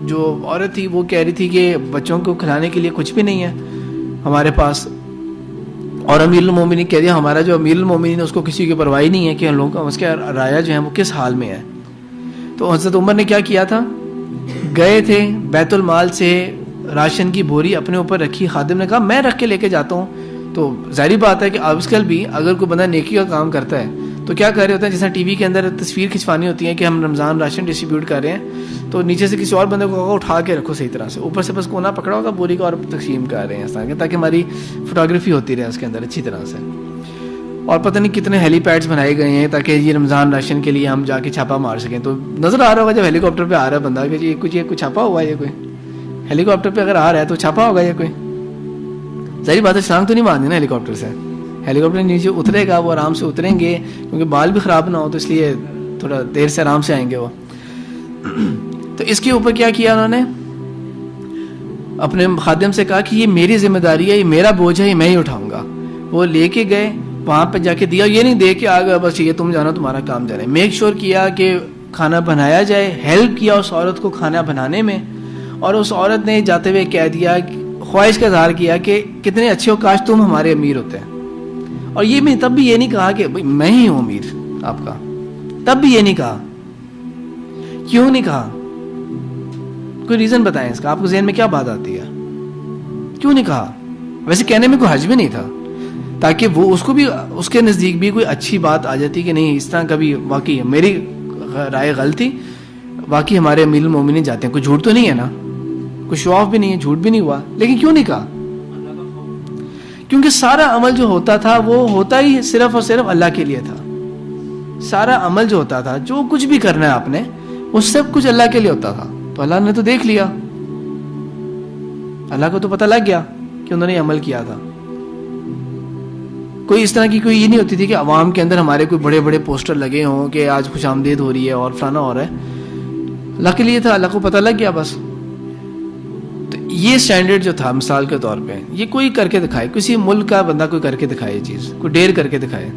جو عورت تھی وہ کہہ رہی تھی کہ بچوں کو کھلانے کے لیے کچھ بھی نہیں ہے ہمارے پاس, اور امیر المومنین کہہ دیا ہمارا جو امیر المومنین اس کو کسی کی پرواہ نہیں ہے کہ ہم لوگوں کا اس کے رایا جو ہے وہ کس حال میں ہے. تو حضرت عمر نے کیا کیا تھا, گئے تھے بیت المال سے راشن کی بوری اپنے اوپر رکھی, خادم نے کہا میں رکھ کے لے کے جاتا ہوں. تو ظاہری بات ہے کہ آج کل بھی اگر کوئی بندہ نیکی کا کام کرتا ہے تو کیا کر رہے ہوتے ہیں, جیسا ٹی وی کے اندر تصویر کھنچوانی ہوتی ہے کہ ہم رمضان راشن ڈسٹریبیوٹ کر رہے ہیں, تو نیچے سے کسی اور بندے کو ہوگا اٹھا کے رکھو صحیح طرح سے, اوپر سے بس کونا پکڑا ہوگا بوری کا اور تقسیم کر رہے ہیں اس طرح کے, تاکہ ہماری فوٹوگرافی ہوتی رہے اس کے اندر اچھی طرح سے. اور پتہ نہیں کتنے ہیلی پیڈز بنائے گئے ہیں تاکہ یہ رمضان راشن کے لیے ہم جا کے چھاپا مار سکیں. تو نظر آ رہا ہوگا جب ہیلی کاپٹر پہ آ رہا ہے بندہ کہ یہ کچھ چھاپا ہوا ہے, یہ کوئی ہیلی کاپٹر پہ اگر آ رہا ہے تو چھاپا ہوگا یہ کوئی. ظاہری بات ہے چھلانگ تو نہیں مارنی نا ہیلی کاپٹر سے, ہیلی کاپٹر نیچے اترے گا, وہ آرام سے اتریں گے کیونکہ بال بھی خراب نہ ہو, تو اس لیے تھوڑا دیر سے آرام سے آئیں گے وہ. تو اس کے اوپر کیا کیا انہوں نے, اپنے خادم سے کہا کہ یہ میری ذمہ داری ہے, یہ میرا بوجھ ہے, یہ میں ہی اٹھاؤں گا. وہ لے کے گئے وہاں پہ جا کے دیا, یہ نہیں دے کے آ گیا بس یہ تم جانا تمہارا کام جا رہا ہے. میک شور کیا کہ کھانا بنایا جائے, ہیلپ کیا اس عورت کو کھانا بنانے میں, اور اس عورت نے جاتے ہوئے کہہ دیا, خواہش کا اظہار کیا کہ کتنے اچھے ہو, کاش تم ہمارے امیر ہوتے ہیں. اور یہ میں تب بھی یہ نہیں کہا کہ میں ہی ہوں امیر آپ کا, تب بھی یہ نہیں کہا. کیوں نہیں کہا, کوئی ریزن بتائیں اس کا, آپ کو ذہن میں کیا بات آتی ہے, کیوں نہیں کہا؟ ویسے کہنے میں کوئی حرج بھی نہیں تھا, تاکہ وہ اس کو بھی اس کے نزدیک بھی کوئی اچھی بات آ جاتی کہ نہیں اس طرح کبھی واقعی میری رائے غلط تھی, واقعی ہمارے امیر المومنین جاتے ہیں, کوئی جھوٹ تو نہیں ہے نا, کوئی شو آف بھی نہیں ہے, جھوٹ بھی نہیں ہوا. لیکن کیوں نہیں کہا؟ کیونکہ سارا عمل جو ہوتا تھا وہ ہوتا ہی صرف اور صرف اللہ کے لیے تھا. سارا عمل جو ہوتا تھا, جو کچھ بھی کرنا ہے آپ نے, وہ سب کچھ اللہ کے لیے ہوتا تھا. تو اللہ نے تو دیکھ لیا, اللہ کو تو پتہ لگ گیا کہ انہوں نے عمل کیا تھا. کوئی اس طرح کی کوئی یہ نہیں ہوتی تھی کہ عوام کے اندر ہمارے کوئی بڑے بڑے پوسٹر لگے ہوں کہ آج خوش آمدید ہو رہی ہے اور فلانا ہو رہا ہے. اللہ کے لیے تھا, اللہ کو پتہ لگ گیا بس. تو یہ سٹینڈرڈ جو تھا مثال کے طور پہ, یہ کوئی کر کے دکھائے, کسی ملک کا بندہ کوئی کر کے دکھائے, یہ چیز کوئی ڈیر کر کے دکھائے.